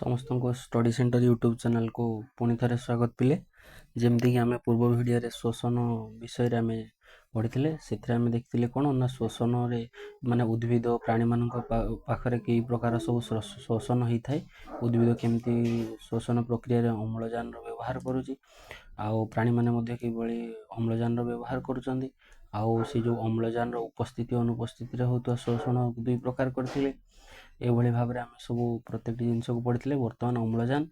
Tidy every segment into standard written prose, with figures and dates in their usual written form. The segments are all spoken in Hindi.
ସମସ୍ତଙ୍କୁ ଷ୍ଟଡି ସେଣ୍ଟର ୟୁଟ୍ୟୁବ୍ ଚ୍ୟାନେଲକୁ ପୁଣି ଥରେ ସ୍ୱାଗତ ପିଲେ। ଯେମିତିକି ଆମେ ପୂର୍ବ ଭିଡ଼ିଓରେ ଶୋଷଣ ବିଷୟରେ ଆମେ ପଢ଼ିଥିଲେ, ସେଥିରେ ଆମେ ଦେଖିଥିଲେ କ'ଣ ନା ଶୋଷଣରେ ମାନେ ଉଦ୍ଭିଦ ପ୍ରାଣୀମାନଙ୍କ ପାଖରେ କେଇ ପ୍ରକାର ସବୁ ଶୋଷଣ ହେଇଥାଏ। ଉଦ୍ଭିଦ କେମିତି ଶୋଷଣ ପ୍ରକ୍ରିୟାରେ ଅମ୍ଳଜାନର ବ୍ୟବହାର କରୁଛି, ଆଉ ପ୍ରାଣୀମାନେ ମଧ୍ୟ କିଭଳି ଅମ୍ଳଜାନର ବ୍ୟବହାର କରୁଛନ୍ତି, ଆଉ ସେ ଯେଉଁ ଅମ୍ଳଜାନର ଉପସ୍ଥିତି ଅନୁପସ୍ଥିତିରେ ହେଉଥିବା ଶୋଷଣ ଦୁଇ ପ୍ରକାର କରିଥିଲେ। ଏଭଳି ଭାବରେ ଆମେ ସବୁ ପ୍ରତ୍ୟେକଟି ଜିନିଷକୁ ପଢ଼ିଥିଲେ। ବର୍ତ୍ତମାନ ଅମ୍ଳଜାନ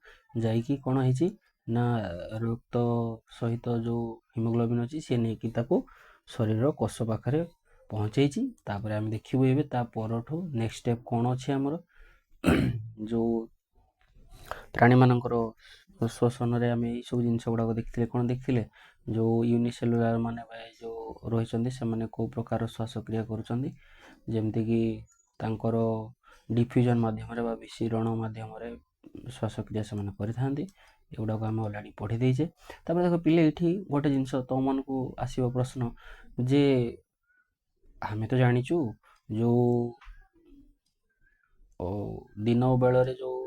ଯାଇକି କ'ଣ ହେଇଛି ନା ରକ୍ତ ସହିତ ଯେଉଁ ହିମୋଗ୍ଲୋବିନ୍ ଅଛି ସେ ନେଇକି ତାକୁ ଶରୀରର କୋଷ ପାଖରେ ପହଞ୍ଚେଇଛି। ତାପରେ ଆମେ ଦେଖିବୁ ଏବେ ତା ପରଠୁ ନେକ୍ସଟ ଷ୍ଟେପ୍ କ'ଣ ଅଛି ଆମର। ଯେଉଁ ପ୍ରାଣୀମାନଙ୍କର ଶୋଷଣରେ ଆମେ ଏଇସବୁ ଜିନିଷ ଗୁଡ଼ାକ ଦେଖିଥିଲେ। କ'ଣ ଦେଖିଥିଲେ? ଯେଉଁ ୟୁନିସେଲୁଲାର ମାନେ ଯେଉଁ ରହିଛନ୍ତି ସେମାନେ କେଉଁ ପ୍ରକାର ଶ୍ୱାସକ୍ରିୟା କରୁଛନ୍ତି, ଯେମିତିକି ତାଙ୍କର ଡିଫ୍ୟୁଜନ୍ ମାଧ୍ୟମରେ ବା ବିଶିରଣ ମାଧ୍ୟମରେ ଶ୍ୱାସକ୍ରିୟା ସେମାନେ କରିଥାନ୍ତି। ଏଗୁଡ଼ାକ ଆମେ ଅଲରେଡ଼ି ପଢ଼ି ଦେଇଛେ। ତାପରେ ଦେଖ ପିଲେ, ଏଇଠି ଗୋଟେ ଜିନିଷ ତୁମମାନଙ୍କୁ ଆସିବ ପ୍ରଶ୍ନ ଯେ ଆମେ ତ ଜାଣିଛୁ ଯେଉଁ ଦିନ ବେଳରେ ଯେଉଁ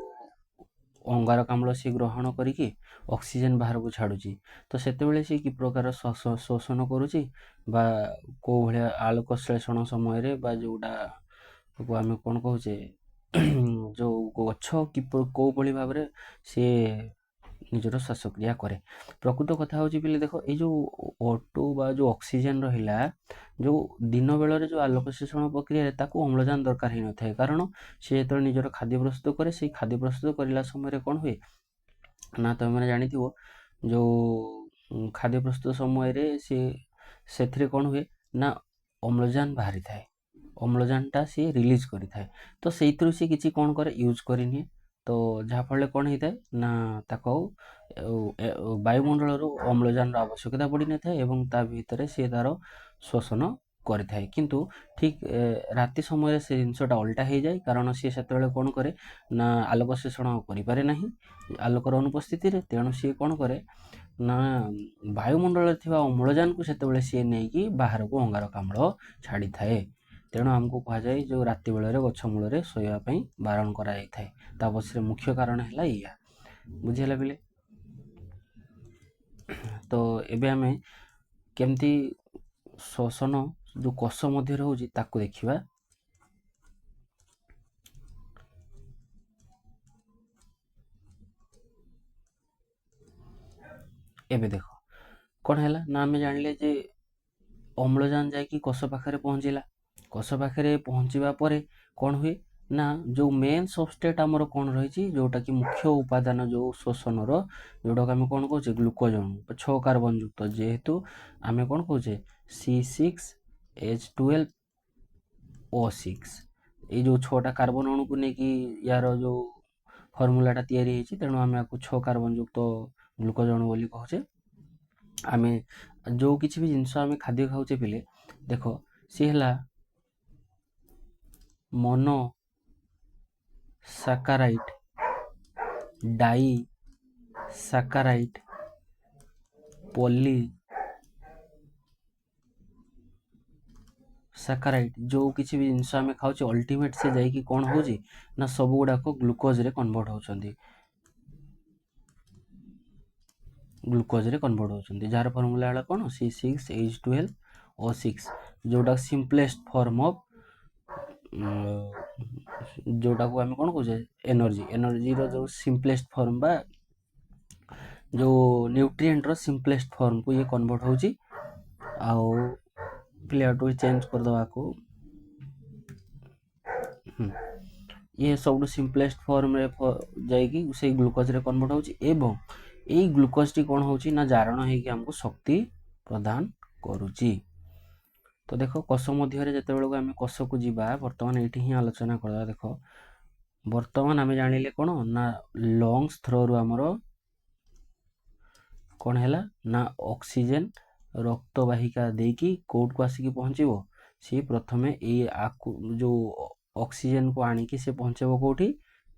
ଅଙ୍ଗାରକାମ୍ଳ ସେ ଗ୍ରହଣ କରିକି ଅକ୍ସିଜେନ୍ ବାହାରକୁ ଛାଡ଼ୁଛି, ତ ସେତେବେଳେ ସେ କି ପ୍ରକାର ଶୋଷଣ କରୁଛି ବା କେଉଁ ଭଳିଆ ଆଲୋକ ଶ୍ଳେଷଣ ସମୟରେ ବା ଯେଉଁଟାକୁ ଆମେ କ'ଣ କହୁଛେ ଯେଉଁ ଗଛ କେଉଁଭଳି ଭାବରେ ସିଏ ନିଜର ଶ୍ୱାସକ୍ରିୟା କରେ। ପ୍ରକୃତ କଥା ହେଉଛି ପିଲେ ଦେଖ, ଏଇ ଯେଉଁ O2 ବା ଯେଉଁ ଅକ୍ସିଜେନ୍ ରହିଲା, ଯେଉଁ ଦିନ ବେଳରେ ଯେଉଁ ଆଲୋକ ଶ୍ଳେଷଣ ପ୍ରକ୍ରିୟାରେ ତାକୁ ଅମ୍ଳଜାନ ଦରକାର ହେଇନଥାଏ, କାରଣ ସେ ଯେତେବେଳେ ନିଜର ଖାଦ୍ୟ ପ୍ରସ୍ତୁତ କରେ, ସେଇ ଖାଦ୍ୟ ପ୍ରସ୍ତୁତ କରିଲା ସମୟରେ କ'ଣ ହୁଏ ନା ତୁମେମାନେ ଜାଣିଥିବ ଯେଉଁ ଖାଦ୍ୟ ପ୍ରସ୍ତୁତ ସମୟରେ ସେଥିରେ କ'ଣ ହୁଏ ନା ଅମ୍ଳଜାନ ବାହାରିଥାଏ। ଅମ୍ଳଜାନଟା ସିଏ ରିଲିଜ୍ କରିଥାଏ, ତ ସେଇଥିରୁ ସିଏ କିଛି କ'ଣ କରେ ୟୁଜ୍ କରିନିଏ। ତ ଯାହାଫଳରେ କ'ଣ ହେଇଥାଏ ନା ତାକୁ ଆଉ ବାୟୁମଣ୍ଡଳରୁ ଅମ୍ଳଜାନର ଆବଶ୍ୟକତା ପଡ଼ିନଥାଏ ଏବଂ ତା ଭିତରେ ସିଏ ତା'ର ଶୋଷଣ କରିଥାଏ। କିନ୍ତୁ ଠିକ୍ ରାତି ସମୟରେ ସେ ଜିନିଷଟା ଓଲଟା ହେଇଯାଏ, କାରଣ ସିଏ ସେତେବେଳେ କ'ଣ କରେ ନା ଆଲୋକ ଶୋଷଣ କରିପାରେ ନାହିଁ ଆଲୋକର ଅନୁପସ୍ଥିତିରେ। ତେଣୁ ସିଏ କ'ଣ କରେ ନା ବାୟୁମଣ୍ଡଳରେ ଥିବା ଅମ୍ଳଜାନକୁ ସେତେବେଳେ ସିଏ ନେଇକି ବାହାରକୁ ଅଙ୍ଗାରକାମ୍ଳ ଛାଡ଼ିଥାଏ। ତେଣୁ ଆମକୁ କୁହାଯାଏ ଯେଉଁ ରାତି ବେଳରେ ଗଛ ମୂଳରେ ଶୋଇବା ପାଇଁ ବାରଣ କରାଯାଇଥାଏ। ତା ପଛରେ ମୁଖ୍ୟ କାରଣ ହେଲା ଏଇଆ। ବୁଝିହେଲା ପିଲେ? ତ ଏବେ ଆମେ କେମିତି ଶୋଷଣ ଯେଉଁ କୋଷ ମଧ୍ୟରେ ହେଉଛି ତାକୁ ଦେଖିବା। ଏବେ ଦେଖ କ'ଣ ହେଲା ନା ଆମେ ଜାଣିଲେ ଯେ ଅମ୍ଳଜାନ ଯାଇକି କୋଷ ପାଖରେ ପହଞ୍ଚିଲା। କୋଷ ପାଖରେ ପହଞ୍ଚିବା ପରେ କ'ଣ ହୁଏ ନା ଯେଉଁ ମେନ୍ ସବଷ୍ଟ୍ରେଟ୍ ଆମର କ'ଣ ରହିଛି, ଯେଉଁଟାକି ମୁଖ୍ୟ ଉପାଦାନ ଯେଉଁ ଶୋଷଣର, ଯେଉଁଟାକୁ ଆମେ କ'ଣ କହୁଛେ ଗ୍ଲୁକୋଜ ଅଣୁ 6 କାର୍ବନ ଯୁକ୍ତ। ଯେହେତୁ ଆମେ କ'ଣ କହୁଛେ C6H12O6, ଏଇ ଯେଉଁ 6ଟା କାର୍ବନ ଅଣୁକୁ ନେଇକି ୟାର ଯେଉଁ ଫର୍ମୁଲାଟା ତିଆରି ହେଇଛି, ତେଣୁ ଆମେ ଆକୁ 6 କାର୍ବନ ଯୁକ୍ତ ଗ୍ଲୁକୋଜ ଅଣୁ ବୋଲି କହୁଛେ। ଆମେ ଯେଉଁ କିଛି ବି ଜିନିଷ ଆମେ ଖାଦ୍ୟ ଖାଉଛେ ପିଲେ ଦେଖ, ସିଏ ହେଲା ମୋନୋ ସାକାରାଇଟ୍, ଡାଇ ସାକାରାଇଟ୍, ପଲି ସାକାରାଇଟ୍। ଯେଉଁ କିଛି ବି ଜିନିଷ ଆମେ ଖାଉଛେ ଅଲ୍ଟିମେଟ୍ ସେ ଯାଇକି କ'ଣ ହେଉଛି ନା ସବୁ ଗୁଡ଼ାକ ଗ୍ଲୁକୋଜରେ କନଭର୍ଟ ହେଉଛନ୍ତି। ଯାହାର ଫର୍ମୁଲା ହେଲା କ'ଣ C6H12O6, ଯେଉଁଟା ସିମ୍ପଲେଷ୍ଟ ଫର୍ମ ଅଫ୍ ଯେଉଁଟାକୁ ଆମେ କ'ଣ କହୁଛେ ଏନର୍ଜିର ଯେଉଁ ସିମ୍ପଲେଷ୍ଟ ଫର୍ମ ବା ଯେଉଁ ନ୍ୟୁଟ୍ରିଏଣ୍ଟର ସିମ୍ପଲେଷ୍ଟ ଫର୍ମକୁ ଇଏ କନଭର୍ଟ ହେଉଛି। ଆଉ ପ୍ଲେୟାରକୁ ଚେଞ୍ଜ କରିଦେବାକୁ ଇଏ ସବୁଠୁ ସିମ୍ପଲେଷ୍ଟ ଫର୍ମରେ ଯାଇକି ସେଇ ଗ୍ଲୁକୋଜରେ କନଭର୍ଟ ହେଉଛି ଏବଂ ଏଇ ଗ୍ଲୁକୋଜଟି କ'ଣ ହେଉଛି ନା ଜାରଣ ହେଇକି ଆମକୁ ଶକ୍ତି ପ୍ରଦାନ କରୁଛି। ତ ଦେଖ, କୋଷ ମଧ୍ୟରେ ଯେତେବେଳକୁ ଆମେ କୋଷକୁ ଯିବା, ବର୍ତ୍ତମାନ ଏଇଠି ହିଁ ଆଲୋଚନା କରିବା। ଦେଖ, ବର୍ତ୍ତମାନ ଆମେ ଜାଣିଲେ କ'ଣ ନା ଲଙ୍ଗସ୍ ଥ୍ରୋରୁ ଆମର କ'ଣ ହେଲା ନା ଅକ୍ସିଜେନ ରକ୍ତବାହିକା ଦେଇକି କୋଉଠକୁ ଆସିକି ପହଞ୍ଚିବ, ସିଏ ପ୍ରଥମେ ଏଇ ଯେଉଁ ଅକ୍ସିଜେନକୁ ଆଣିକି ସେ ପହଞ୍ଚେଇବ କେଉଁଠି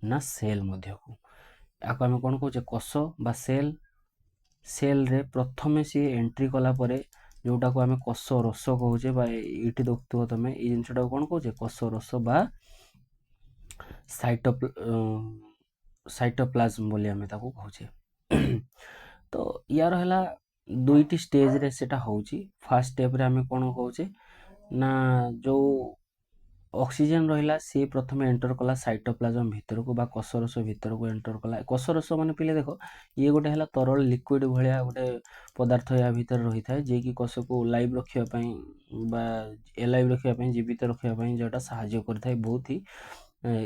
ନା ସେଲ୍ ମଧ୍ୟକୁ। ଆକୁ ଆମେ କ'ଣ କହୁଛେ କୋଷ ବା ସେଲ୍ରେ ପ୍ରଥମେ ସିଏ ଏଣ୍ଟ୍ରି କଲା ପରେ ଯେଉଁଟାକୁ ଆମେ କୋଷ ରସ କହୁଛେ, ବା ଏଇଠି ଦେଖୁଥିବ ତମେ ଏଇ ଜିନିଷଟାକୁ କ'ଣ କହୁଛେ କୋଷ ରସ ବା साइटोप्लाज्म बोली आमे ताको कहूचे। तो यार है दुईटी स्टेज रे सेटा होउची। फर्स्ट स्टेप रे आमे कोन कहूचे ना जो ऑक्सीजन रहिला से प्रथमे एंटर कला साइटोप्लाज्म भितर को बा कोषरस भितर को एंटर कला। कोषरस माने पिले देखो ये गोटे है तरल लिक्विड भलिया गोटे पदार्थ या भितर रही थाए जे कि कोष को लाइव रखिया पई बा एलाइव रखिया पई जीवित रखिया पई जेटा सहाय्य करथाय बहुत ही।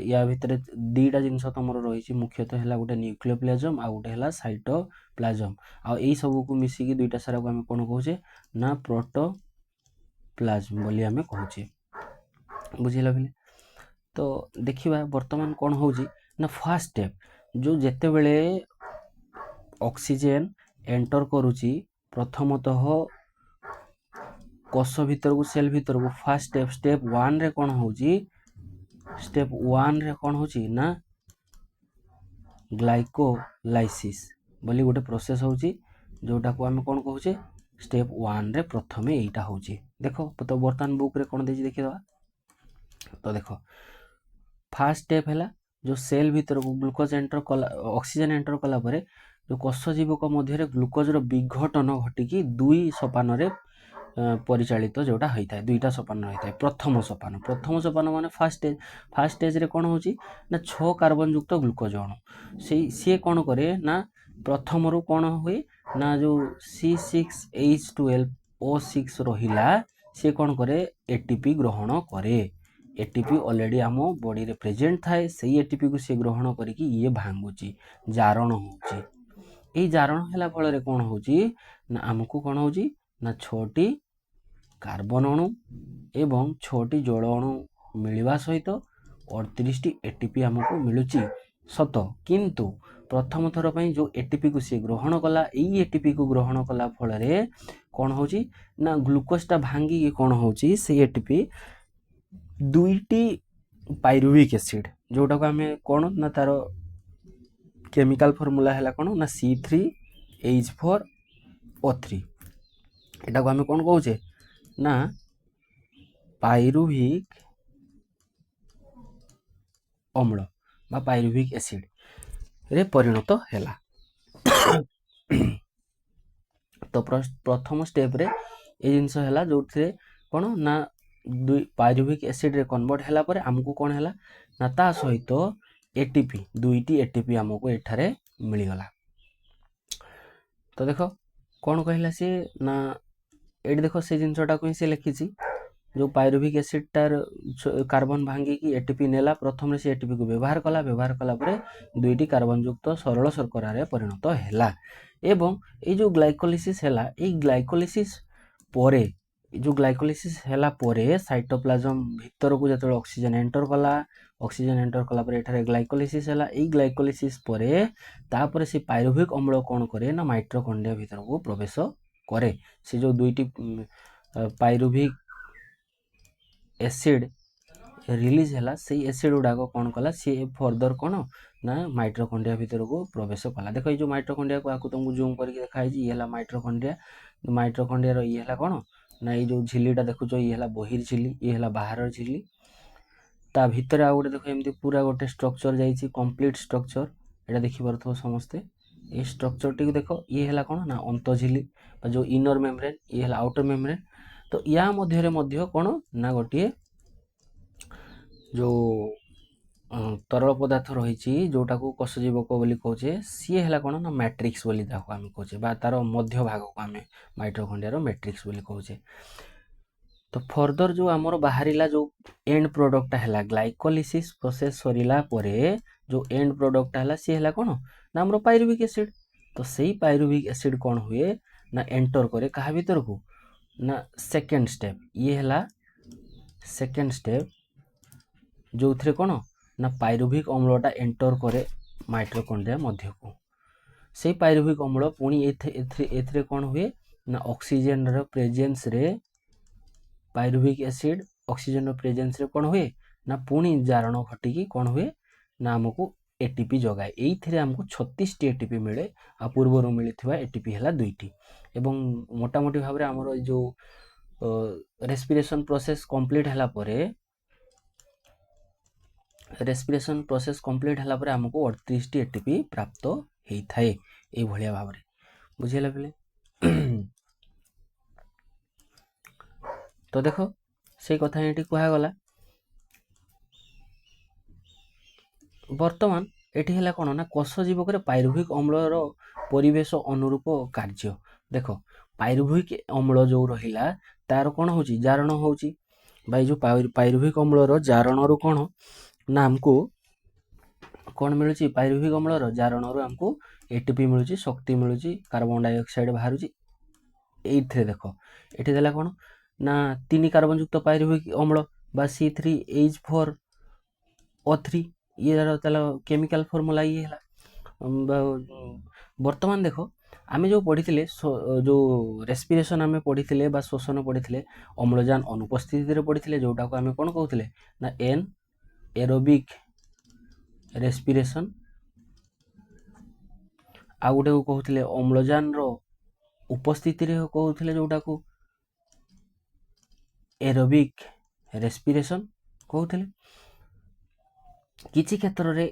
या भितर दीटा जिनस तमर रही मुख्यतः है गोटे न्यूक्लियोप्लाज्म आ गोटे है साइटोप्लाज्म आ यही सब को मिसिकी दुईटा सारा को आम कौन कहूचे ना प्रोटोप्लाज्म बोली आम कहूचे। बुझिल फिले। तो देखिबा वर्तमान कौन होउची ना फर्स्ट स्टेप जो जेते बेले ऑक्सीजन एंटर करूची प्रथमतः कोष भीतर को सेल भीतर को फर्स्ट स्टेप स्टेप 1 रे कौन होउची स्टेप 1 रे कौन होउची ना ग्लाइकोलाइसिस बोली गोटे प्रोसेस होउची जोटा को आम कौन कहूचे स्टेप 1 रे प्रथमे एटा होउची। देखो तो वर्तमान बुक रे कौन देजी देखि दवा। तो देखो फर्स्ट स्टेप है जो सेल भीतर को ग्लूकोज एंटर कला ऑक्सीजन एंटर कला परे जो कोष जीवक मध्य ग्लूकोज रो विघटन घटिकी दुई सोपान रे परिचालित जोटा होता है दुईटा सोपान होता है। प्रथम सोपान माने फर्स्ट स्टेज रे कौन होची ना 6 कार्बन युक्त ग्लूकोज अणु सी कौन करे ना प्रथम रु कौन हुए ना जो C6H12O6 रहिला सी कौन करे एटीपी ग्रहण करे। एटीपी ऑलरेडी आम बॉडी रे प्रेजेंट थाए सही एटीपी को सी ग्रहण करिकी ये भांगुची जारण होची। एई जारण हैला फल रे कौन होची ना हमको कौन होची ना 6टी कार्बन अणु एवं 6टी जल अणु मिलवा सहित 38टी एटीपी हमको मिलुची सत किंतु प्रथम थर पई जो एटीपी को सी ग्रहण कला एई एटीपी को ग्रहण कला फल रे कौन होची ना ग्लूकोज टा भांगी कौन होची से एटीपी दुईटी पायरुविक एसिड जोटा को आमे कौन ना तार केमिकल फॉर्मूला है कौन ना C3H4O3 एटा को आमे कौन कहूचे ना पायरुविक अम्ल बा पायरुविक एसिड रे परिणत हैला। तो प्रथम स्टेप रे ए जिनस हैला जो कौन ना पायरुविक एसिड रे कन्वर्ट हैला परे हमको कौन हैला ना ता सहित एटीपी दुईटी एटीपी हमको एठारे मिल गला। तो देखो कौन कहला से ना एट देखो से जिनसटा को से लिखी जो पायरुविक एसिड टार कार्बन भांगी की एटीपी नेला प्रथम से एटीपी को व्यवहार कला परे दुईटी कार्बन युक्त सरल शर्करा रे परिणत हैला। एवं ए जो ग्लाइकोलिसिस हैला ए ग्लाइकोलिसिस परे जो ग्लाइकोलिसिस हैला परे साइटोप्लाज्म भीतर को जतले ऑक्सीजन एंटर कला परे एठारे ग्लाइकोलिसिस हैला ए ग्लाइकोलिसिस परे तापरे से पायरुविक अम्ल कोन करे ना माइटोकॉन्ड्रिया भीतर को प्रवेश करे। से जो दुईटी पायरुविक एसिड रिलीज हैला से एसिड गुडा कौन कला सी फर्दर कौन ना माइटोकॉन्ड्रिया भीतर को प्रवेश कला। देखो ये जो माइटोकॉन्ड्रिया को आकु तुमको जूम करके दिखाई ये हैला माइटोकॉन्ड्रिया रो ये हैला कौन ना ये जो झिल्लीटा देखुछ ये हैला बहिर झिल्ली ये हैला बाहर झिल्ली ता भीतर आ गोटे देखो एमती पूरा गोटे स्ट्रक्चर जाइछि कंप्लीट स्ट्रक्चर एटा देखि परथो समस्ते ये स्ट्रक्चर टी देखो ये हैला कौन ना अंत झिल्ली जो इनर मेम्ब्रेन ये हैला आउटर मेम्ब्रेन। तो या मध्य मध्य कौन ना गोटे जो तरल पदार्थ रही जोटा को कोष जीवक बोली कहचे सी है कौन ना मैट्रिक्स बोली आम कहचे बा तार मध्य भाग को आम माइटोकॉन्ड्रिया मैट्रिक्स बोली कहचे। तो फर्दर जो आमर बाहरिला जो एंड प्रोडक्ट है ग्लाइकोलिसिस प्रोसेस सरीला परे जो एंड प्रोडक्ट है सी है कौन ना आमर पायरुविक एसिड। तो सही पायरुविक एसिड कौन हुए ना एंटर करे कहा भीतर को ना सेकेंड स्टेप ये है सेकेंड स्टेप जो थे कौन ना पायरुविक अम्लटा एंटर करे माइटोकॉन्ड्रिया मध्य को से पायरुविक अम्ल पुणी एथरे कौन हुए ना ऑक्सीजन रो प्रेजेंस रे पायरुविक एसिड ऑक्सीजन रो प्रेजेंस रे कौन हुए ना पुणी जारण घटिकी कौन हुए ना हमको एटीपी जगाए एइथिरे हमको 36 टी एटीपी मिले आ पूर्व मिलथिबा एटीपी हला 2टी एवं मोटामोटी भाव रे हमर जो रेस्पिरेशन प्रोसेस कंप्लीट हला परे रेस्पिरेशन प्रोसेस कंप्लीट हला पर हमको 38 टी एटीपी प्राप्त होता है ये भलिया भाव में बुझेला पिले। तो देख से कथा ये कहगला बर्तमान एटी है कौन ना कोष जीवक पायरुभिक अम्लर परिवेश अनुरूप कार्य देख पायरुभिक अम्ल जो रहा तार कौन हो जारण हो जो पायरुभिक अम्लर जारण रु कौन ना आमको कौन मिलूँ पायरुभिक अम्लर जारण रु आमको एटीपी मिलूँ शक्ति मिलूँ कार्बन डाइऑक्साइड बाहर ये देख ये देला कौन ना 3 कार्बन युक्त पायरुभिक अम्ल बा C3H4O3 ये केमिकल फॉर्मूला ये है। वर्तमान देख आमे जो पढ़ी जो रेस्पिरेशन आमे पढ़ी बा शोषण पढ़ी अम्लजान अनुपस्थित पढ़ी जोटा को आमे कौन कहते ना एन एरोबिक रेस्पिरेशन आ गोटे को कहते अम्लजान उपस्थिति कहते जोटा को एरोबिक रेस्पिरेशन कहते किसी क्षेत्र में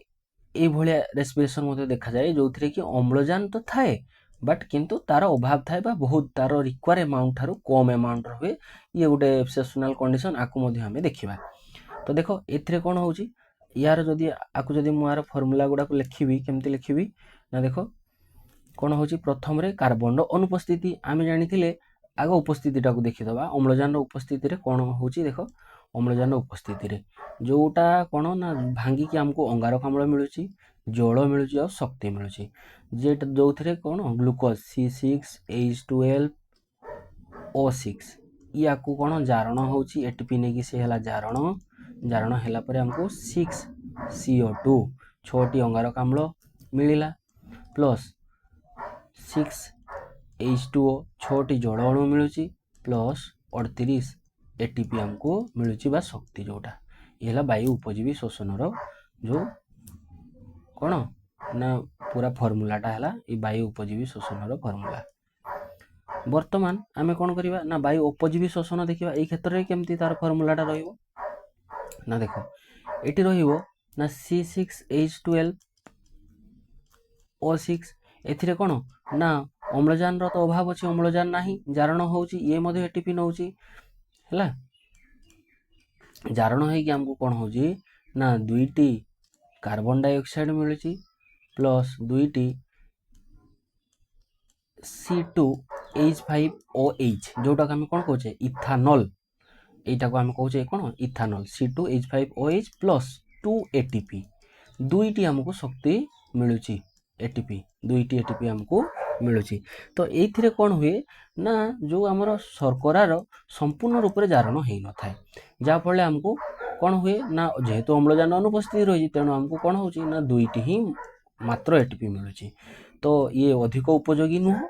ये भाया रेस्पिरेशन मत देखा जाए जो थी कि अम्लजान तो थाए बट किंतु तार अभाव थाए बा बहुत तार रिक्वायर अमाउंट ठारू कम अमाउंट हुए ये गोटे एक्सेप्शनल कंडीशन आकु आमे देखा। तो देख ए कौन हो यार जदि आकु जदि मुझे फर्मूला गुड़ा लिखी केमती लिखी ना देख कौन हो प्रथम रे कार्बन अनुपस्थिति आमे जानी आग उपस्थितिटा को देखीदबा अम्लजान उपस्थिति रे कौन हो देख अम्लजान उपस्थिति रे जोटा कौन ना भांगिकी आमको अंगारकाम्ल मिलूँ जल मिलूँ और शक्ति मिलूँ जे जो थे कौन ग्लूकोज C6H12O6 या कौन जारण हो एटीपी नहीं सी है जारण जारण है आमको 6CO2 6टी अंगारकाम्ल मिलला प्लस 6H2O 6टी जल अणु मिलूँ प्लस 38 एटीपी आमको मिलूँ बा शक्ति जोटा ये वायु उपजीवी शोषण जो कौन ना पूरा फर्मूलाटा है ये वायु उपजीवी शोषण फर्मूला। वर्तमान आमे कौन करवा ना वायु उपजीवी शोषण देखा ये क्षेत्र में केमती तार फर्मूलाटा रहिबो ना देख ये रहिबो ना C6H12O6 एथिरे कौन ना अम्लजान तो अभाव अच्छे अम्लजान नहीं जारण हो ये एटीपी नौ है जारण हो आमको कौन हो ना 2टी कार्बन डाइऑक्साइड मिलूँ प्लस 2टी C2H5OH जोटा को आम कौन कहे इथानल यटा को आम कहे कौन इथानल C2H5OH प्लस 2 ATP 2टी आमको शक्ति मिलूँ एटीपी 2टी एटीपी आमको मिलूँ। तो ये कौन हुए ना जो आमर शर्करार संपूर्ण रूप से जारण हो न था जहाँफल आमको कौन हुए ना जेहेतु अम्लजान अनुपस्थित रही तेणु आमको कौन हो ना 2टी ही मात्र एटीपी मिलूँ। तो ये अधिक उपयोगी नुह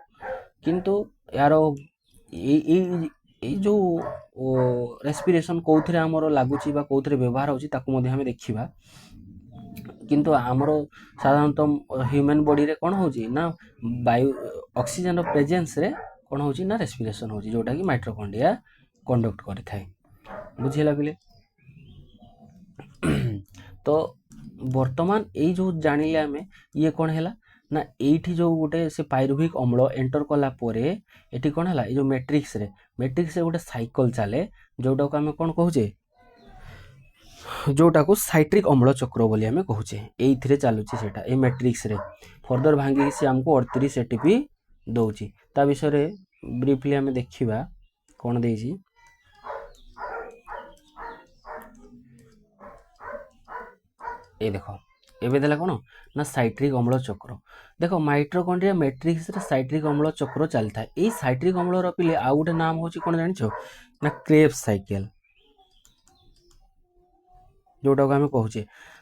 किंतु यार जो रेस्पिरेशन कौन आमर लगुच कौन व्यवहार होमें देखा किंतु आमर साधारणतः ह्यूमन बॉडी रे कौन हो ना वायु ऑक्सीजन प्रेजेंस रे कौन हो ना रेस्पिरेशन हो जोटा कि माइटोकॉन्ड्रिया कंडक्ट करें बुझेगा पिले। तो वर्तमान ये जो जानिले आमे ये कौन है ना ये जो गोटे से पायरुभिक अम्ल एंटर कला ये कौन है जो मैट्रिक्स रे गोटे साइकिल चले जोटा को आम कौन कहे जोटा को साइट्रिक अम्ल चक्र बोली आमे कहूचे ये चलुची सेटा ए मैट्रिक्स रे फर्दर भांगी सी आमको 38 एटीपी दौची ता विषय रे ब्रीफली आमे देखिबा कौन देजी ये देखो एबे देला कौन ना साइट्रिक अम्ल चक्र देखो माइटोकॉन्ड्रिया मैट्रिक्स रे साइट्रिक अम्ल चक्र चलता है ये साइट्रिक अम्ल रपिले आउ गोटे नाम होची कौन जानिछो ना क्रेब्स साइकिल जोटा को आम कहे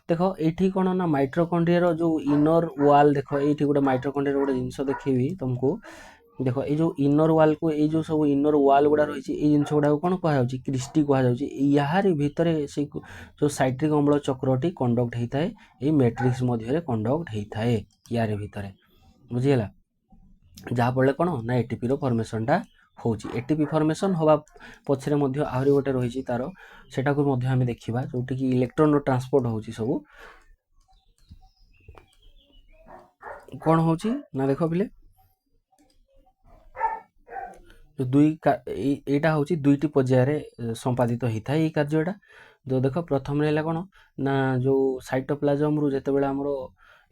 देख ये कौन ना माइटोकॉन्ड्रिया जो इनर वाल देख ये गोटे माइटोकॉन्ड्रिया गोटे जिनस देखी तुमको देख ये जो इनर वाल को ये जो सब इनर वाल गुड़ा रही है जिन गुड़ा कौन कहुच्छी क्रिस्टी कहुच्छी यार भितर से जो साइट्रिक अम्ल चक्रटी कंडक्ट होता है ये मैट्रिक्स मध्य कंडक्ट होता है यार भितर बुझीगला जहाँफल कौन ना एटीपी फॉर्मेशनटा होउची एटीपी फॉर्मेशन होबा पछरे मध्ये आहुरी गोटे रहिची तार सेटा को मध्ये हमें देखिबा जोटी कि इलेक्ट्रॉन रो ट्रांसपोर्ट होउची सब कोन होउची ना देखो बिले जो एटा होउची दुईटी पर्याय संपादित होता है कार्यटा जो देख प्रथम रहा कौन ना जो साइटोप्लाज्म रु जिते बड़े आमर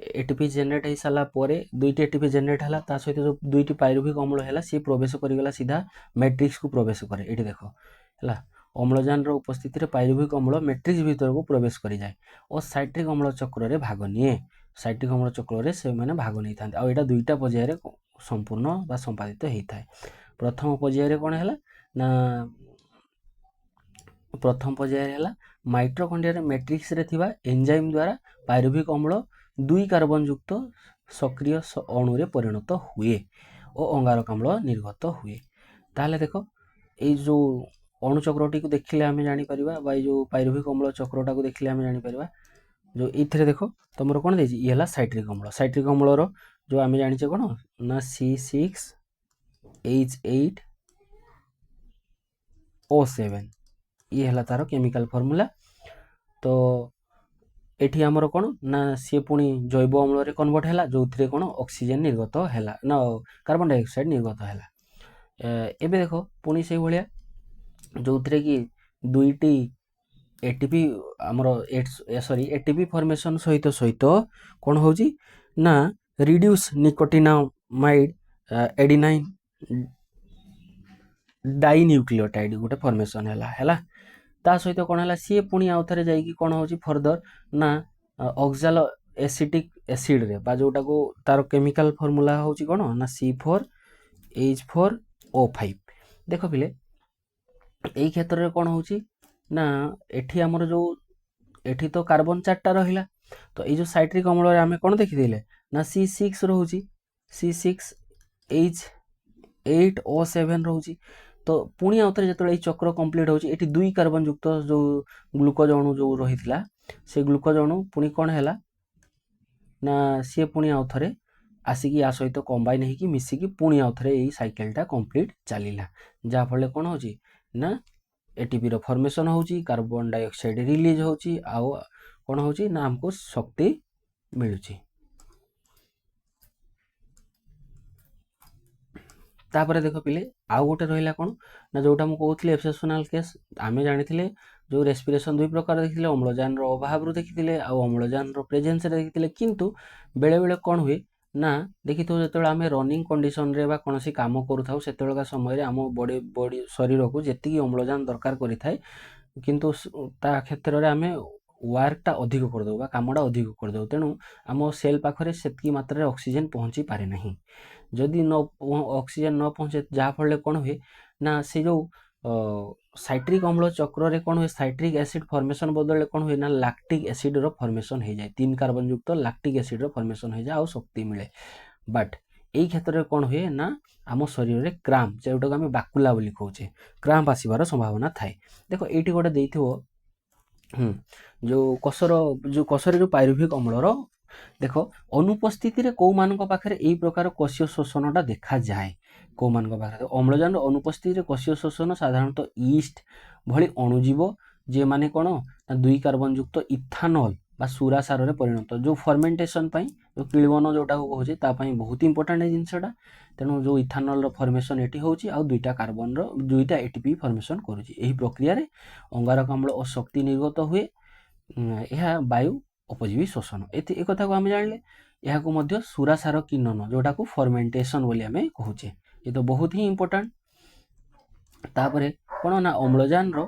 एटीपी जेनेट हो सारा पर दुईटी एटीपी जेनेट है सहित जो दुईटी पायरुभिक अम्ल है सी प्रवेश करगला सीधा मैट्रिक्स को प्रवेश करे ये देख है अम्लजान उपस्थित में पायरुभिक अम्ल मैट्रिक्स भीतर को प्रवेश कर जाए और साइट्रिक अम्ल चक्र में भाग निए साइट्रिक अम्ल चक्र से मैंने भाग नहीं था आईटा दुईटा पर्याय संपूर्ण बा संपादित होता है प्रथम पर्याय कौन है ना प्रथम पर्याय है माइटोकॉन्ड्रिया मैट्रिक्स रे थिबा एंजाइम द्वारा पायरुभिक अम्ल 2 कार्बन युक्त सक्रिय अणु रे परिणत हुए और अंगारक अम्ल निर्गत हुए ताले देखो ये जो अणु चक्रटी को देखिले आमे जानि परिबा बा जो पायरुभिक अम्ल चक्रटा को देखिले आमे जानि परिबा जो इथरे देखो तमरो कोन देछि ये हला साइट्रिक अम्ल रो जो आमे जानि छै कोन ना C6H8O7 ये हला तार केमिकल फार्मूला तो एठी हमर कोन ना सी पुनी जैव अम्ल रे कन्वर्ट हैला जोथिरे कोन ऑक्सीजन निर्गत हैला ना कार्बन डाइऑक्साइड निर्गत हैला एबे देखो पुनी से भलिया जोथिरे कि दुईटी एटीपी हमर एटीपी फॉर्मेशन सहित सहित कोन होउची ना रिड्यूस निकोटिनामाइड एडेनाइन डाइन्यूक्लियोटाइड गोटे फॉर्मेशन हैला ता सहित कौन है सी पुणी आउ थे जाइए कौन हो फर्दर ना ऑक्साल एसिटिक एसिड रे बा जोटा को तार केमिकल फॉर्मूला होची कौन ना C4H4O5 देख पिले यही क्षेत्र में कौन होची ना एठी हमर जो एठी तो कार्बन 4टा रहिला तो ये जो साइट्रिक अम्ल रे हमें कौन देखिदेले ना C6 रहूची C6H8O7 रहूची तो पुणी आउ थे जो चक्र कंप्लीट होची एठी 2 कार्बन युक्त जो ग्लूकोज अणु जो रहितला से ग्लूकोज अणु पुणी कौन हैला ना सी पुणी आउ थे आसिकी या सहित कंबाइन होगी मिसिकी पुणी आउ थे यही साइकेलटा कंप्लीट चलीला जहाँ फल कौन होची ना एटीपी रो फॉर्मेशन होची कार्बन डाइऑक्साइड रिलीज होची आउ कौन होची ना हमको शक्ति मिलुची तापर देख पिले आउ गोटे रहा कौन ना जोटा मुझे कहते एक्सेप्शनल केस आमे जानी जो रेस्पिरेशन 2 प्रकार देखते अम्लजान अभाव देखते अम्लजान प्रेजेंस देखते किंतु बेले बेले कौन हुए ना देखी तो जो आम रनिंग कंडीशन रे बा कौन काम करूँ से समय आम बॉडी बॉडी शरीर को जी अम्लजान दरकार करें किंतु ता क्षेत्र में आम वर्कटा अधिक करदेव कामटा अधिक करदेव तेणु आम सेल पाखे से मात्रा ऑक्सीजन पहुँची पारे ना जदि न ऑक्सीजन न पहुँचे जहाँफल कौन हुए ना से जो साइट्रिक अम्ल चक्र रे कौन हुए साइट्रिक एसिड फॉर्मेशन बदले कौन हुए ना लैक्टिक एसिड रो फॉर्मेशन हो जाए 3 कार्बन युक्त लैक्टिक एसिड रो फॉर्मेशन हो जाए और शक्ति मिले बट यही क्षेत्र में कौन हुए ना आम शरीर में क्राम्प जोटा आम बाकुला बोली कहूचे क्राम्प आसबार संभावना थाए देखो ये गोटे देथिबो जो कसर जो पायरुभिक अम्लर देख अनुपस्थित कौ मान पाखे यही प्रकार कोशीय शोषणटा देखा जाए कौ मान पाखे अम्लजान अनुपस्थित कोशीय शोषण साधारणतः ईस्ट भली अणुजीव जे माने कौन ना 2 कार्बन युक्त इथानल बा सुरा सार रे परिणत जो फर्मेंटेशन जो किलवन जोटा कहूँ तापाई बहुत इंपोर्टाट जिनसटा तेणु जो इथानल रो फॉर्मेशन एटी होची आ 2टा कार्बन रो 2टा एटीपी फॉर्मेशन करूची एही प्रक्रिया रे अंगारक अम्ल और शक्ति निर्गत हुए यह वायु उपजीवी शोषण एक को आम जानिले यह को सुरासार किन्नन जोटा को फर्मेंटेशन बोली आम कहूचे ये तो बहुत ही इंपोर्टाट तापरे कौन ना अम्लजान रो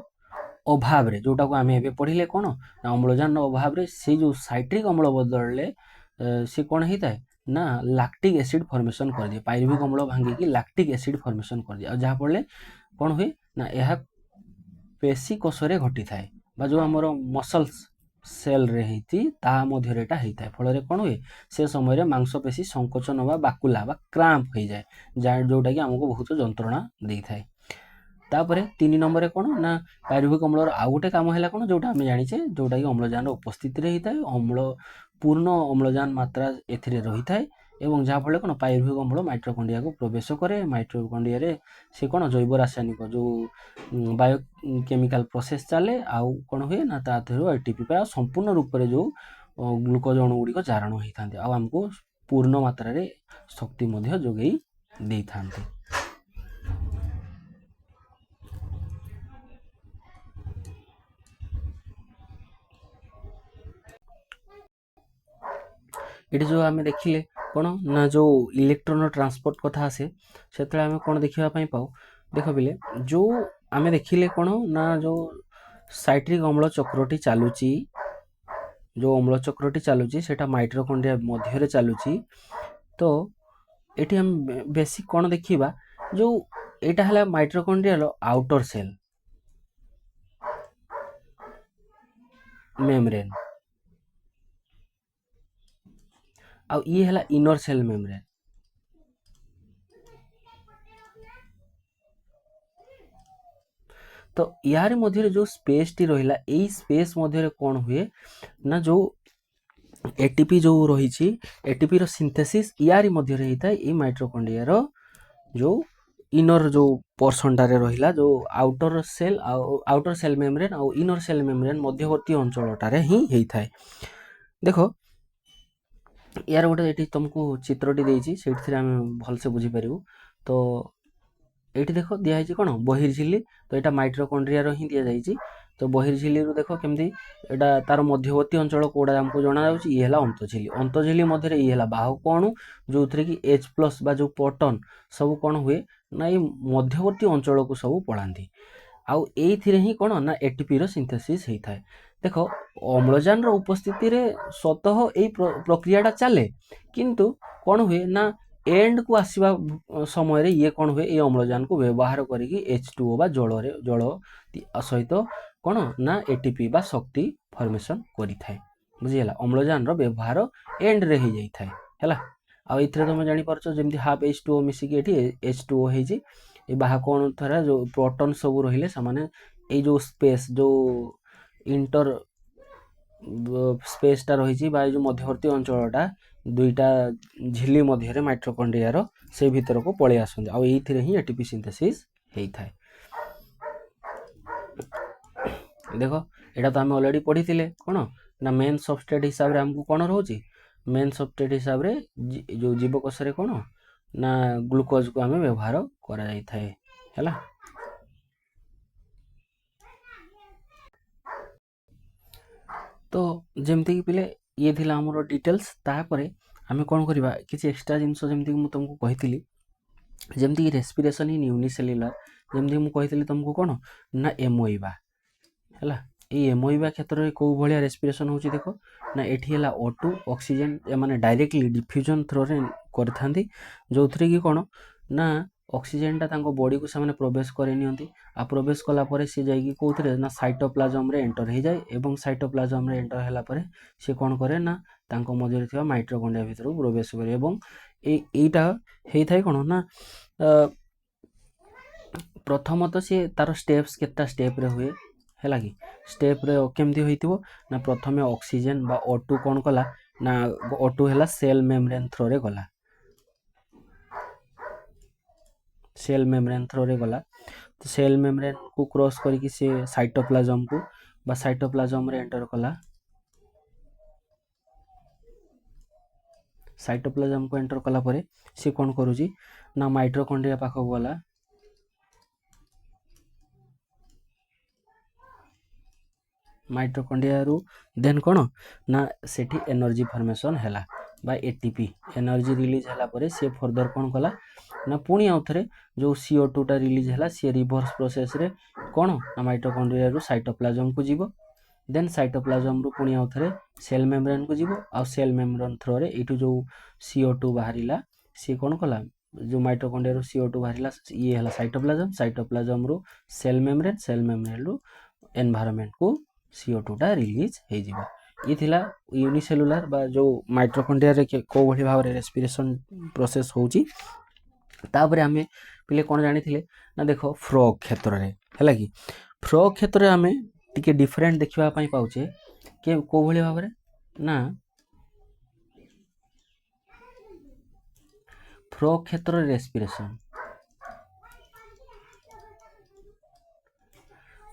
अभाव रे जोटा को आम एबे पढ़िले कौन ना अम्लजान रो अभाव रे से जो साइट्रिक अम्ल बदलले से कौन होता है ना लैक्टिक एसिड फॉर्मेशन कर दिए पायरुभिक अम्ल भांगी लैक्टिक एसिड फॉर्मेशन कर दिए जहाँ पड़े कौन हुए ना यह पेशी कोशरे घटी थाए जो आमर मसल्स सेल रे हेती ता मध्य रेटा हेता है फल रे कौन हुए से समय रे मांसपेशी संकोचन बा बाकुला बा क्राम्प हो जाए जोटा कि आमको बहुत जंत्रणा दे थाए तापरे 3 नंबर रे कौन ना पायरुभिक अम्लर आउ गोटे काम है कौन जोटा आम जाचे जोटा कि अम्लजान उपस्थित होता है अम्ल पूर्ण अम्लजान मात्रा एथिरे रही थाए ଏବଂ ଯାହାଫଳରେ କ'ଣ ପାଇରୁଭିକ ଅମ୍ଳ ମାଇଟ୍ରୋକଣ୍ଡ୍ରିଆକୁ ପ୍ରବେଶ କରେ। ମାଇଟ୍ରୋକଣ୍ଡ୍ରିଆରେ ସେ କ'ଣ ଜୈବ ରାସାୟନିକ ଯେଉଁ ବାୟୋ କେମିକାଲ ପ୍ରୋସେସ୍ ଚାଲେ, ଆଉ କ'ଣ ହୁଏ ନା ତା ଦେହରୁ ATP ପାଏ, ଆଉ ସମ୍ପୂର୍ଣ୍ଣ ରୂପରେ ଯେଉଁ ଗ୍ଲୁକୋଜ ଅଣୁ ଗୁଡ଼ିକ ଜାରଣ ହୋଇଥାନ୍ତି ଆଉ ଆମକୁ ପୂର୍ଣ୍ଣ ମାତ୍ରାରେ ଶକ୍ତି ମଧ୍ୟ ଯୋଗାଇ ଦେଇଥାନ୍ତି। ଏଠି ଯେଉଁ ଆମେ ଦେଖିଲେ କ'ଣ ନା ଯେଉଁ ଇଲେକ୍ଟ୍ରନର ଟ୍ରାନ୍ସପୋର୍ଟ କଥା ଆସେ, ସେତେବେଳେ ଆମେ କ'ଣ ଦେଖିବା ପାଇଁ ପାଉ, ଦେଖ ପିଲେ, ଯେଉଁ ଆମେ ଦେଖିଲେ କ'ଣ ନା ଯେଉଁ ସାଇଟ୍ରିକ୍ ଅମ୍ଳ ଚକ୍ରଟି ଚାଲୁଛି, ଯେଉଁ ଅମ୍ଳ ଚକ୍ରଟି ଚାଲୁଛି ସେଇଟା ମାଇଟ୍ରୋକଣ୍ଡ୍ରିଆ ମଧ୍ୟରେ ଚାଲୁଛି। ତ ଏଠି ଆମେ ବେଶୀ କ'ଣ ଦେଖିବା, ଯେଉଁ ଏଇଟା ହେଲା ମାଇଟ୍ରୋକଣ୍ଡ୍ରିଆର ଆଉଟର ସେଲ୍ ମେମ୍ବ୍ରେନ୍, ଆଉ ଇଏ ହେଲା ଇନର ସେଲ୍ ମେମ୍ବ୍ରେନ୍। ତ ୟାରି ମଧ୍ୟରେ ଯେଉଁ ସ୍ପେସ୍ଟି ରହିଲା, ଏଇ ସ୍ପେସ୍ ମଧ୍ୟରେ କ'ଣ ହୁଏ ନା ଯେଉଁ ATP ଯେଉଁ ରହିଛି, ATPର ସିନ୍ଥେସିସ୍ ୟାରି ମଧ୍ୟରେ ହେଇଥାଏ। ଏଇ ମାଇଟ୍ରୋକଣ୍ଡ୍ରିଆର ଯେଉଁ ଇନର ଯେଉଁ ପର୍ସନଟାରେ ରହିଲା, ଯେଉଁ ଆଉଟର ସେଲ୍ ମେମ୍ବ୍ରେନ୍ ଆଉ ଇନର ସେଲ୍ ମେମ୍ବ୍ରେନ୍ ମଧ୍ୟବର୍ତ୍ତୀ ଅଞ୍ଚଳଟାରେ ହିଁ ହେଇଥାଏ। ଦେଖ ୟାର ଗୋଟେ ଏଠି ତୁମକୁ ଚିତ୍ରଟି ଦେଇଛି, ସେଇଥିରେ ଆମେ ଭଲସେ ବୁଝିପାରିବୁ। ତ ଏଇଠି ଦେଖ ଦିଆହେଇଛି କ'ଣ ବହିର୍ଝିଲି, ତ ଏଇଟା ମାଇଟ୍ରୋକଣ୍ଡ୍ରିଆର ହିଁ ଦିଆଯାଇଛି। ତ ବହିର୍ଝିଲିରୁ ଦେଖ କେମିତି ଏଇଟା ତାର ମଧ୍ୟବର୍ତ୍ତୀ ଅଞ୍ଚଳ କେଉଁଟା ଆମକୁ ଜଣାଯାଉଛି, ଇଏ ହେଲା ଅନ୍ତଝିଲି। ଅନ୍ତଝିଲି ମଧ୍ୟରେ ଇଏ ହେଲା ବାହକ ଅଣୁ, ଯେଉଁଥିରେ କି H+ ବା ଯେଉଁ ପ୍ରୋଟନ୍ ସବୁ କ'ଣ ହୁଏ ନା ଏଇ ମଧ୍ୟବର୍ତ୍ତୀ ଅଞ୍ଚଳକୁ ସବୁ ପଳାନ୍ତି, ଆଉ ଏଇଥିରେ ହିଁ କ'ଣ ନା ATPର ସିନ୍ଥେସିସ୍ ହେଇଥାଏ। ଦେଖ ଅମ୍ଳଜାନର ଉପସ୍ଥିତିରେ ସ୍ୱତଃ ଏଇ ପ୍ରକ୍ରିୟାଟା ଚାଲେ, କିନ୍ତୁ କ'ଣ ହୁଏ ନା ଏଣ୍ଡକୁ ଆସିବା ସମୟରେ ଇଏ କ'ଣ ହୁଏ, ଏଇ ଅମ୍ଳଜାନକୁ ବ୍ୟବହାର କରିକି H2O ବା ଜଳ ସହିତ କ'ଣ ନା ATP ବା ଶକ୍ତି ଫର୍ମେସନ୍ କରିଥାଏ। ବୁଝିହେଲା, ଅମ୍ଳଜାନର ବ୍ୟବହାର ଏଣ୍ଡରେ ହେଇଯାଇଥାଏ ହେଲା। ଆଉ ଏଥିରେ ତୁମେ ଜାଣିପାରୁଛ ଯେମିତି ହାଫ୍ H2O ମିଶିକି ଏଠି H2O ହେଇଛି। ଏ ବାହକ ଅଣୁ ଦ୍ୱାରା ଯେଉଁ ପ୍ରୋଟନ୍ ସବୁ ରହିଲେ, ସେମାନେ ଏଇ ଯେଉଁ ସ୍ପେସ୍ ଯେଉଁ ଇଣ୍ଟର ସ୍ପେସ୍ଟା ରହିଛି ବା ଏଇ ଯେଉଁ ମଧ୍ୟବର୍ତ୍ତୀ ଅଞ୍ଚଳଟା ଦୁଇଟା ଝିଲି ମଧ୍ୟରେ ମାଇଟ୍ରୋକଣ୍ଡ୍ରିଆର ସେଇ ଭିତରକୁ ପଳେଇ ଆସନ୍ତି, ଆଉ ଏଇଥିରେ ହିଁ ATP ସିନ୍ଥେସିସ୍ ହେଇଥାଏ। ଦେଖ ଏଇଟା ତ ଆମେ ଅଲରେଡ଼ି ପଢ଼ିଥିଲେ, କ'ଣ ନା ମେନ୍ ସବଷ୍ଟ୍ରେଟ୍ ହିସାବରେ ଆମକୁ କ'ଣ ରହୁଛି, ମେନ୍ ସବଷ୍ଟ୍ରେଟ୍ ହିସାବରେ ଯେଉଁ ଜୀବକୋଷରେ କ'ଣ ନା ଗ୍ଲୁକୋଜକୁ ଆମେ ବ୍ୟବହାର କରାଯାଇଥାଏ ହେଲା। ତ ଯେମିତିକି ପିଲେ ଇଏ ଥିଲା ଆମର ଡିଟେଲ୍ସ। ତାପରେ ଆମେ କ'ଣ କରିବା, କିଛି ଏକ୍ସଟ୍ରା ଜିନିଷ ଯେମିତିକି ମୁଁ ତୁମକୁ କହିଥିଲି, ଯେମିତିକି ରେସ୍ପିରେସନ୍ ଇନ୍ ୟୁନିସେଲ୍ୟୁଲାର, ଯେମିତିକି ମୁଁ କହିଥିଲି ତୁମକୁ କ'ଣ ନା ଏମୋଇବା ହେଲା। ଏଇ ଏମୋଇବା କ୍ଷେତ୍ରରେ କେଉଁ ଭଳିଆ ରେସ୍ପିରେସନ୍ ହେଉଛି ଦେଖ ନା ଏଠି ହେଲା O2 ଅକ୍ସିଜେନ୍, ଏମାନେ ଡାଇରେକ୍ଟଲି ଡିଫ୍ୟୁଜନ୍ ଥ୍ରୋରେ କରିଥାନ୍ତି, ଯେଉଁଥିରେ କି କ'ଣ ନା ଅକ୍ସିଜେନ୍ଟା ତାଙ୍କ ବଡ଼ିକୁ ସେମାନେ ପ୍ରବେଶ କରି ନିଅନ୍ତି, ଆଉ ପ୍ରବେଶ କଲା ପରେ ସେ ଯାଇକି କେଉଁଥିରେ ନା ସାଇଟୋପ୍ଲାଜମରେ ଏଣ୍ଟର ହେଇଯାଏ, ଏବଂ ସାଇଟୋପ୍ଲାଜମରେ ଏଣ୍ଟର ହେଲା ପରେ ସେ କ'ଣ କରେ ନା ତାଙ୍କ ମଧ୍ୟରେ ଥିବା ମାଇଟ୍ରୋକଣ୍ଡ୍ରିଆ ଭିତରକୁ ପ୍ରବେଶ କରେ। ଏବଂ ଏଇଟା ହେଇଥାଏ କ'ଣ ନା ପ୍ରଥମତଃ ସିଏ ତାର ସ୍ଟେପ୍ସ କେତେଟା ଷ୍ଟେପ୍ରେ ହୁଏ ହେଲା କି, ଷ୍ଟେପ୍ରେ କେମିତି ହୋଇଥିବ ନା ପ୍ରଥମେ ଅକ୍ସିଜେନ୍ ବା O2 କ'ଣ କଲା ନା O2 ହେଲା ସେଲ୍ ମେମ୍ବ୍ରେନ୍ ଥ୍ରୋରେ ଗଲା, ସେଲ୍ ମେମ୍ବ୍ରେନ୍ ଥ୍ରୋରେ ଗଲା। ତ ସେଲ୍ ମେମ୍ବ୍ରେନ୍କୁ କ୍ରସ୍ କରିକି ସେ ସାଇଟୋପ୍ଲାଜମକୁ ବା ସାଇଟୋପ୍ଲାଜମରେ ଏଣ୍ଟର କଲା, ସାଇଟୋପ୍ଲାଜମକୁ ଏଣ୍ଟର କଲା ପରେ ସେ କ'ଣ କରୁଛି ନା ମାଇଟ୍ରୋକଣ୍ଡ୍ରିଆ ପାଖକୁ ଗଲା, ମାଇଟ୍ରୋକଣ୍ଡ୍ରିଆରୁ ଦେନ୍ କ'ଣ ନା ସେଠି ଏନର୍ଜି ଫର୍ମେସନ୍ ହେଲା ବା ATP ଏନର୍ଜି ରିଲିଜ୍ ହେଲା ପରେ ସିଏ ଫର୍ଦର କ'ଣ କଲା ନା ପୁଣି ଆଉଥରେ ଯେଉଁ CO2ଟା ରିଲିଜ୍ ହେଲା, ସିଏ ରିଭର୍ସ ପ୍ରୋସେସ୍ରେ କ'ଣ ନା ମାଇଟ୍ରୋକଣ୍ଡ୍ରିଆରୁ ସାଇଟୋପ୍ଲାଜମକୁ ଯିବ, ଦେନ୍ ସାଇଟୋପ୍ଲାଜମରୁ ପୁଣି ଆଉଥରେ ସେଲ୍ ମେମ୍ବ୍ରେନ୍କୁ ଯିବ, ଆଉ ସେଲ୍ ମେମ୍ବ୍ରେନ୍ ଥ୍ରୋରେ ଏଇଠୁ ଯେଉଁ CO2 ବାହାରିଲା ସିଏ କ'ଣ କଲା, ଯେଉଁ ମାଇଟ୍ରୋକଣ୍ଡ୍ରିଆରୁ CO2 ବାହାରିଲା ଇଏ ହେଲା cytoplasm, ସାଇଟୋପ୍ଲାଜମରୁ cell membrane, cell ମେମ୍ବ୍ରେନ୍ରୁ ଏନଭାୟରମେଣ୍ଟକୁ CO2ଟା release ହେଇଯିବ। ଇଏ ଥିଲା ୟୁନିସେଲୁଲାର ବା ଯେଉଁ ମାଇଟ୍ରୋକଣ୍ଡ୍ରିଆରେ କେଉଁଭଳି ଭାବରେ ରେସ୍ପିରେସନ୍ ପ୍ରୋସେସ୍ ହେଉଛି। ତାପରେ ଆମେ ପିଲେ କ'ଣ ଜାଣିଥିଲେ ନା ଦେଖ ଫ୍ରଗ୍ କ୍ଷେତ୍ରରେ ହେଲା କି, ଫ୍ରଗ୍ କ୍ଷେତ୍ରରେ ଆମେ ଟିକେ ଡିଫରେଣ୍ଟ ଦେଖିବା ପାଇଁ ପାଉଛେ କେଉଁଭଳି ଭାବରେ ନା फ्रो क्षेत्र रेस्पिरेशन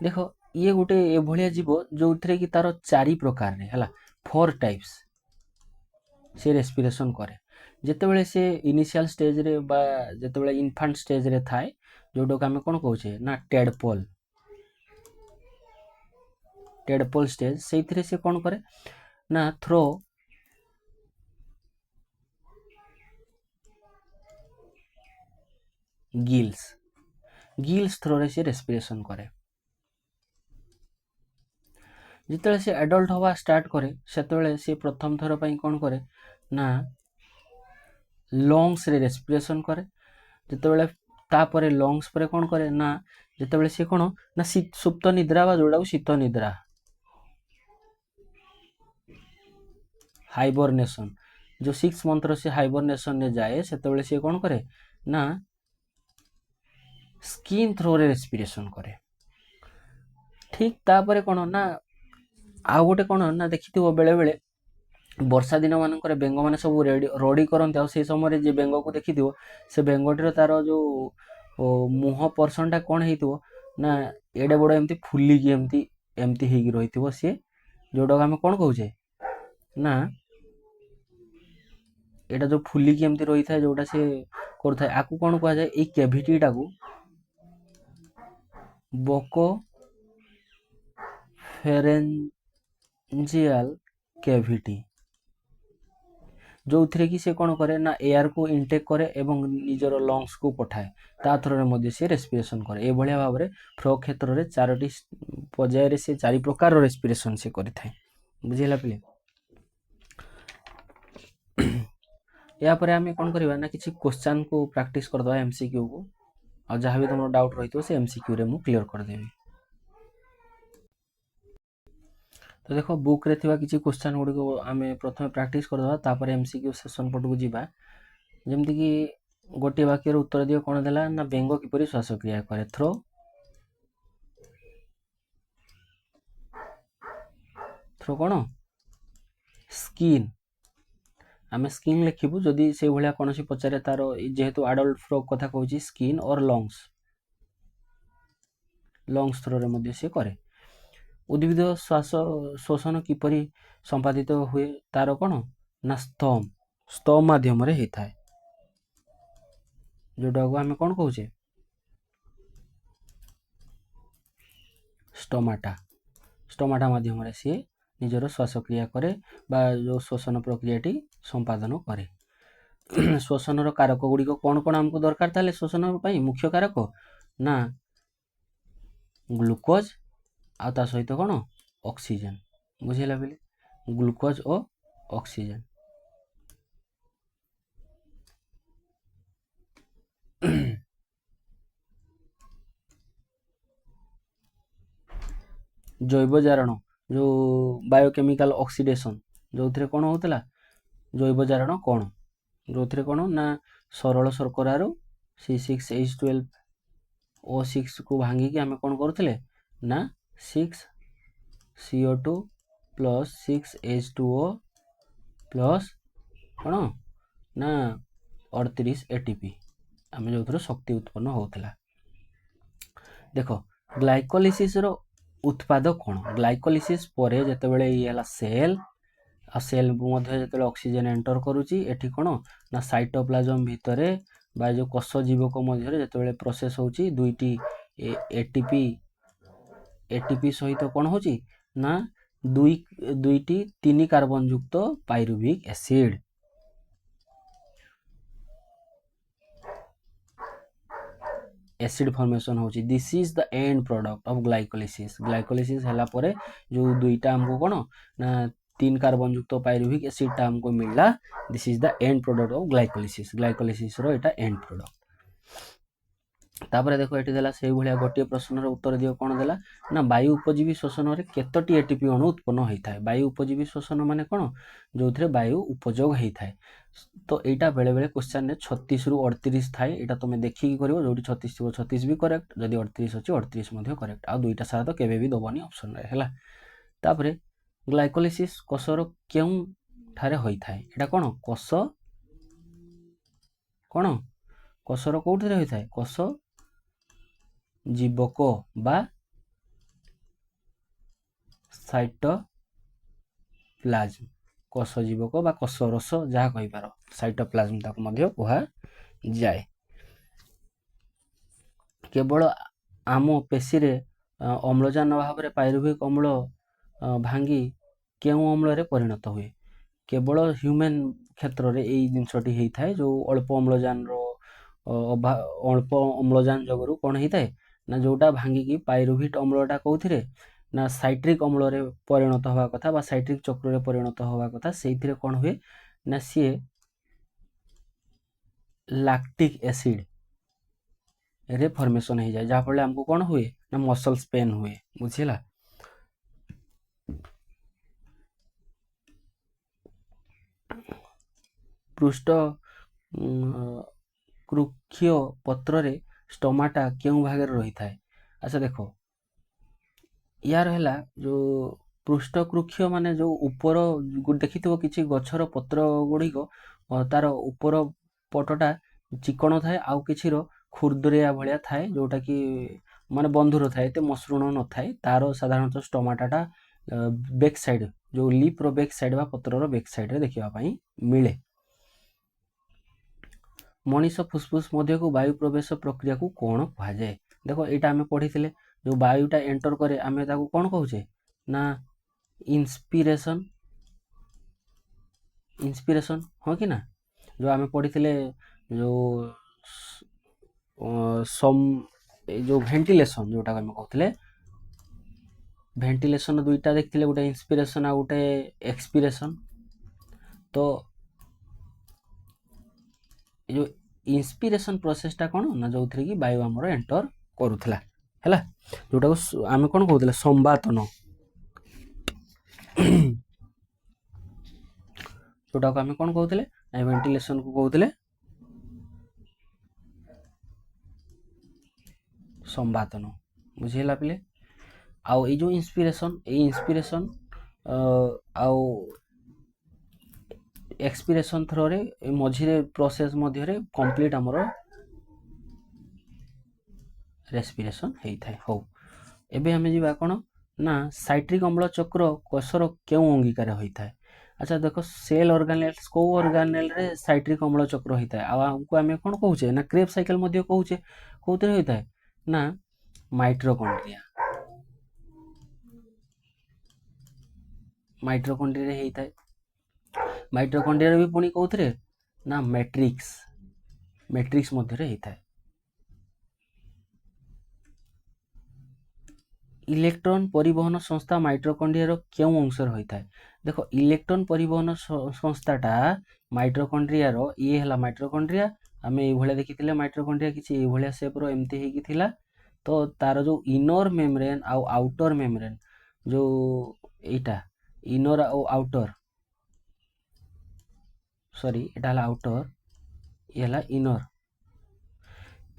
देख ये गोटे एभलिया जीव जो कि तार 4 प्रकार है 4 टाइप्स से रेस्पिरेशन करे जितेबाला से इनिशियल स्टेज रे बा जितेबाला इनफांट स्टेज रे थाए जोटा आम कौन कहे ना टेडपोल स्टेज से से कौन करे ना थ्रो गिल्स थ्रो रे से रेस्पिरेशन करे जिते से एडल्ट हवा स्टार्ट करे से से प्रथम थर पर कौन करे ना लंग्स रे रेस्पिरेशन करे जितेबाला तापर लंग्स पर कौन करे ना जितेबाला से कौन ना सुप्त निद्रा बा जोड़ा शीत निद्रा हाइबरनेशन जो 6 मंथ से हाइबरनेशन ने जाए से सी कौन करे ना स्किन थ्रो रे रेस्पिरेशन करे ठीक तापर कौन ना आ गोटे कौन ना देखि बेले बेले वर्षा दिन मानक बेंग मैंने सब रड़ी करते से समय जे बेंग को देखि से बेंगटीर तार जो मुह पर्सन कौन हो ना एडे बड़ एमती फुलिकी एमती एमती हो रही सी जोटा आम कौन कहे ना एटा जो फुलिकी एमती रही था जोटा से करता आकु कौन कह जाए ये कैविटी टाकू बोको फेरेंजियल कैविटी जो थी कि से कौन करे ना एयर को इनटेक करे एवं निजर लंग्स को पठाए ता थ्रो से रेस्पिरेशन करे ये भाव में फ्रो क्षेत्र में 4टी पर्यायर से 4 प्रकार रेस्पिरेशन से करें बुझेगा पे यापर आम कौन करवा ना किसी क्वेश्चन को प्रैक्टिस करदे एमसीक्यू को और जहाँ भी तुम डाउट रही से एमसीक्यू रे मु क्लियर करदेवी तो देखो बुक रे थिबा किसी क्वेश्चन गुड़ी आम प्रथम प्रैक्टिस करदे तापर एमसीक्यू सेशन पट को जीवा जमती कि गोटे वाक्य उत्तर दियो कौन देला ना बेंग किपरि श्वासक्रिया करे थ्रो कौन स्किन आम स्किन लिखबू जदि से भाया कौन पचारे तार जेहेतु आडल्ट फ्रॉग कथा कहूँ स्किन और लंग्स थ्रो रे से करे उद्भिद श्वास शोषण किपरि संपादित हुए तार कौन ना स्तम माध्यम होता है जोटा को आम कौन कहे स्टोमाटा माध्यम सी निजर श्वासक्रिया करे बा जो शोषण प्रक्रियाटी संपादन करे शोषण कारक गुड़िक कौन कौन आमको दरकार था शोषण मुख्य कारक ना ग्लूकोज आ ता सहित कौन ऑक्सीजन बुझेगा पे ग्लूकोज और ऑक्सीजन जैव जारण जो बायोकेमिकल ऑक्सीडेशन जो थे कौन होता जैव जारण कौन जो थे कौन ना सरल शर्करार C6H12O6 को भांगिकी आम कौन करुले ना 6CO2 प्लस 6H2O प्लस कौन ना 38 ATP आम जो थोड़ा शक्ति उत्पन्न होता देख ग्लाइकोलिसिस रो उत्पाद कौन ग्लाइकोलिसिस पर जितेबाला ये सेल आ सेल जो ऑक्सीजन एंटर करुच्ची एठी कौन ना साइटोप्लाज्म भितर बा जो कोष जीवक मध्य जो प्रोसेस होची दुईटी एटीपी सहित कौन होची ना दुईटी 3 कार्बन युक्त पाइरुविक एसिड फॉर्मेशन होची this is the end product of glycolysis हला परे जो दुईटा हमको कौन ना 3 कार्बन युक्त पाइरुविक एसिड हमको मिलला this is the end product of glycolysis रो एटा एंड प्रोडक्ट तापर देखो ये देला से भाया गोटे प्रश्न उत्तर दियो कौन देला ना वायु उपजीवी शोषण में केतोटी एटीपी अणु उत्पन्न होता है वायु उपजीवी शोषण माने कौन जो थे वायु उपयोग होता है तो यहाँ बेले बेले क्वेश्चन ने 36 रु 38 थाए यहाँ तुम देखिकी कर जो 36 थी 36 भी करेक्ट जदि 38 अच्छी 38 करेक्ट आ दुईटा सारा तो केवे भी दबनी ऑप्शन है तापर ग्लाइकोलिसिस कोषर क्यों ठारे होता है यहाँ कौन कोष କ'ଣ କୋଷର କେଉଁଥିରେ ହୋଇଥାଏ? କୋଷ ଜୀବକ ବା ସାଇଟୋପ୍ଲାଜ୍ମ, କୋଷ ଜୀବକ ବା କୋଷ ରସ ଯାହା କହିପାର, ସାଇଟୋପ୍ଲାଜ୍ମ ତାକୁ ମଧ୍ୟ କୁହାଯାଏ। କେବଳ ଆମ ପେଶୀରେ ଅମ୍ଳଜାନ ଅଭାବରେ ପାଇରୁଭିକ ଅମ୍ଳ ଭାଙ୍ଗି କେଉଁ ଅମ୍ଳରେ ପରିଣତ ହୁଏ? କେବଳ ହ୍ୟୁମାନ୍ କ୍ଷେତ୍ରରେ ଏଇ ଜିନିଷଟି ହେଇଥାଏ, ଯେଉଁ ଅଳ୍ପ ଅମ୍ଳଜାନ ଯୋଗୁଁ କ'ଣ ହେଇଥାଏ ନା ଯେଉଁଟା ଭାଙ୍ଗିକି ପାଇରୁଭିଟ ଅମ୍ଳଟା କେଉଁଥିରେ ନା ସାଇଟ୍ରିକ୍ ଅମ୍ଳରେ ପରିଣତ ହେବା କଥା ବା ସାଇଟ୍ରିକ୍ ଚକ୍ରରେ ପରିଣତ ହେବା କଥା, ସେଇଥିରେ କ'ଣ ହୁଏ ନା ସିଏ ଲାକ୍ଟିକ୍ ଏସିଡରେ ଫର୍ମେସନ୍ ହେଇଯାଏ, ଯାହାଫଳରେ ଆମକୁ କ'ଣ ହୁଏ ନା ମସଲ୍ସ ପେନ୍ ହୁଏ। ବୁଝିଲା? ପୃଷ୍ଠ କୃକ୍ଷୀୟ ପତ୍ରରେ ଷ୍ଟୋମାଟା କେଉଁ ଭାଗରେ ରହିଥାଏ? ଆଚ୍ଛା ଦେଖ, ୟାର ହେଲା ଯେଉଁ ପୃଷ୍ଠକୃକ୍ଷୀୟ ମାନେ ଯେଉଁ ଉପର ଦେଖିଥିବ କିଛି ଗଛର ପତ୍ର ଗୁଡ଼ିକ ତାର ଉପର ପଟଟା ଚିକଣ ଥାଏ, ଆଉ କିଛିର ଖୁର୍ଦ୍ଦରିଆ ଭଳିଆ ଥାଏ, ଯେଉଁଟାକି ମାନେ ବନ୍ଧୁର ଥାଏ, ଏତେ ମସୃଣ ନଥାଏ। ତାର ସାଧାରଣତଃ ଷ୍ଟୋମାଟାଟା ବେକ୍ ସାଇଡ଼୍, ଯେଉଁ ଲିପ୍ର ବେକ୍ ସାଇଡ଼୍ ବା ପତ୍ରର ବେକ୍ ସାଇଡ଼୍ରେ ଦେଖିବା ପାଇଁ ମିଳେ। ମଣିଷ ଫୁସଫୁସ୍ ମଧ୍ୟକୁ ବାୟୁ ପ୍ରବେଶ ପ୍ରକ୍ରିୟାକୁ କ'ଣ କୁହାଯାଏ? ଦେଖ, ଏଇଟା ଆମେ ପଢ଼ିଥିଲେ, ଯେଉଁ ବାୟୁଟା ଏଣ୍ଟର କରେ ଆମେ ତାକୁ କ'ଣ କହୁଛେ ନା ଇନ୍ସପିରେସନ୍, ହଁ କି ନା? ଯେଉଁ ଆମେ ପଢ଼ିଥିଲେ ଯେଉଁ ଯେଉଁ ଭେଣ୍ଟିଲେସନ୍, ଯେଉଁଟାକୁ ଆମେ କହୁଥିଲେ ଭେଣ୍ଟିଲେସନ୍, ଦୁଇଟା ଦେଖିଥିଲେ, ଗୋଟେ ଇନ୍ସପିରେସନ୍ ଆଉ ଗୋଟେ ଏକ୍ସପିରେସନ୍। ତ ଏ ଯେଉଁ ଇନ୍ସପିରେସନ୍ ପ୍ରୋସେସଟା କ'ଣ ନା ଯେଉଁଥିରେ କି ବାୟୁ ଆମର ଏଣ୍ଟର କରୁଥିଲା, ହେଲା, ଯେଉଁଟାକୁ ଆମେ କ'ଣ କହୁଥିଲେ ସମ୍ବାତନ, ଯେଉଁଟାକୁ ଆମେ କ'ଣ କହୁଥିଲେ ନା ଭେଣ୍ଟିଲେସନ୍କୁ କହୁଥିଲେ ସମ୍ବାତନ। ବୁଝିହେଲା ପିଲେ? ଆଉ ଏଇ ଯେଉଁ ଇନ୍ସପିରେସନ୍ ଆଉ ଏକ୍ସପିରେସନ୍ ଥ୍ରୋରେ ମଝିରେ ପ୍ରୋସେସ୍ ମଧ୍ୟରେ କମ୍ପ୍ଲିଟ୍ ଆମର ରେସ୍ପିରେସନ୍ ହେଇଥାଏ। ହଉ, ଏବେ ଆମେ ଯିବା କ'ଣ ନା ସାଇଟ୍ରିକ୍ ଅମ୍ଳ ଚକ୍ର କୋଷର କେଉଁ ଅଙ୍ଗିକାରେ ହୋଇଥାଏ? ଆଚ୍ଛା ଦେଖ, ସେଲ୍ ଅର୍ଗାନେଲ୍ସ, କେଉଁ ଅର୍ଗାନେଲ୍ରେ ସାଇଟ୍ରିକ୍ ଅମ୍ଳ ଚକ୍ର ହୋଇଥାଏ? ଆଉ ଆମକୁ ଆମେ କ'ଣ କହୁଛେ ନା କ୍ରେବ୍ ସାଇକେଲ୍ ମଧ୍ୟ କହୁଛେ। କେଉଁଥିରେ ହୋଇଥାଏ ନା ମାଇଟ୍ରୋକଣ୍ଡ୍ରିଆରେ ହେଇଥାଏ। ମାଇଟ୍ରୋକଣ୍ଡ୍ରିଆରେ ବି ପୁଣି କେଉଁଥିରେ ନା ମ୍ୟାଟ୍ରିକ୍ସ ମଧ୍ୟରେ ହେଇଥାଏ। ଇଲେକ୍ଟ୍ରନ୍ ପରିବହନ ସଂସ୍ଥା ମାଇଟ୍ରୋକଣ୍ଡ୍ରିଆର କେଉଁ ଅଂଶରେ ହୋଇଥାଏ? ଦେଖ, ଇଲେକ୍ଟ୍ରନ୍ ପରିବହନ ସଂସ୍ଥାଟା ମାଇଟ୍ରୋକଣ୍ଡ୍ରିଆର, ଇଏ ହେଲା ମାଇଟ୍ରୋକଣ୍ଡ୍ରିଆ, ଆମେ ଏଇଭଳିଆ ଦେଖିଥିଲେ ମାଇଟ୍ରୋକଣ୍ଡ୍ରିଆ କିଛି ଏଇଭଳିଆ ସେପ୍ର ଏମିତି ହେଇକି ଥିଲା। ତ ତାର ଯେଉଁ ଇନର ମେମ୍ବ୍ରେନ୍ ଆଉ ଆଉଟର ମେମ୍ବ୍ରେନ୍, ଯେଉଁ ଏଇଟା ଇନର ଆଉ ଆଉଟର, ଏଇଟା ହେଲା ଆଉଟର, ଇଏ ହେଲା ଇନର।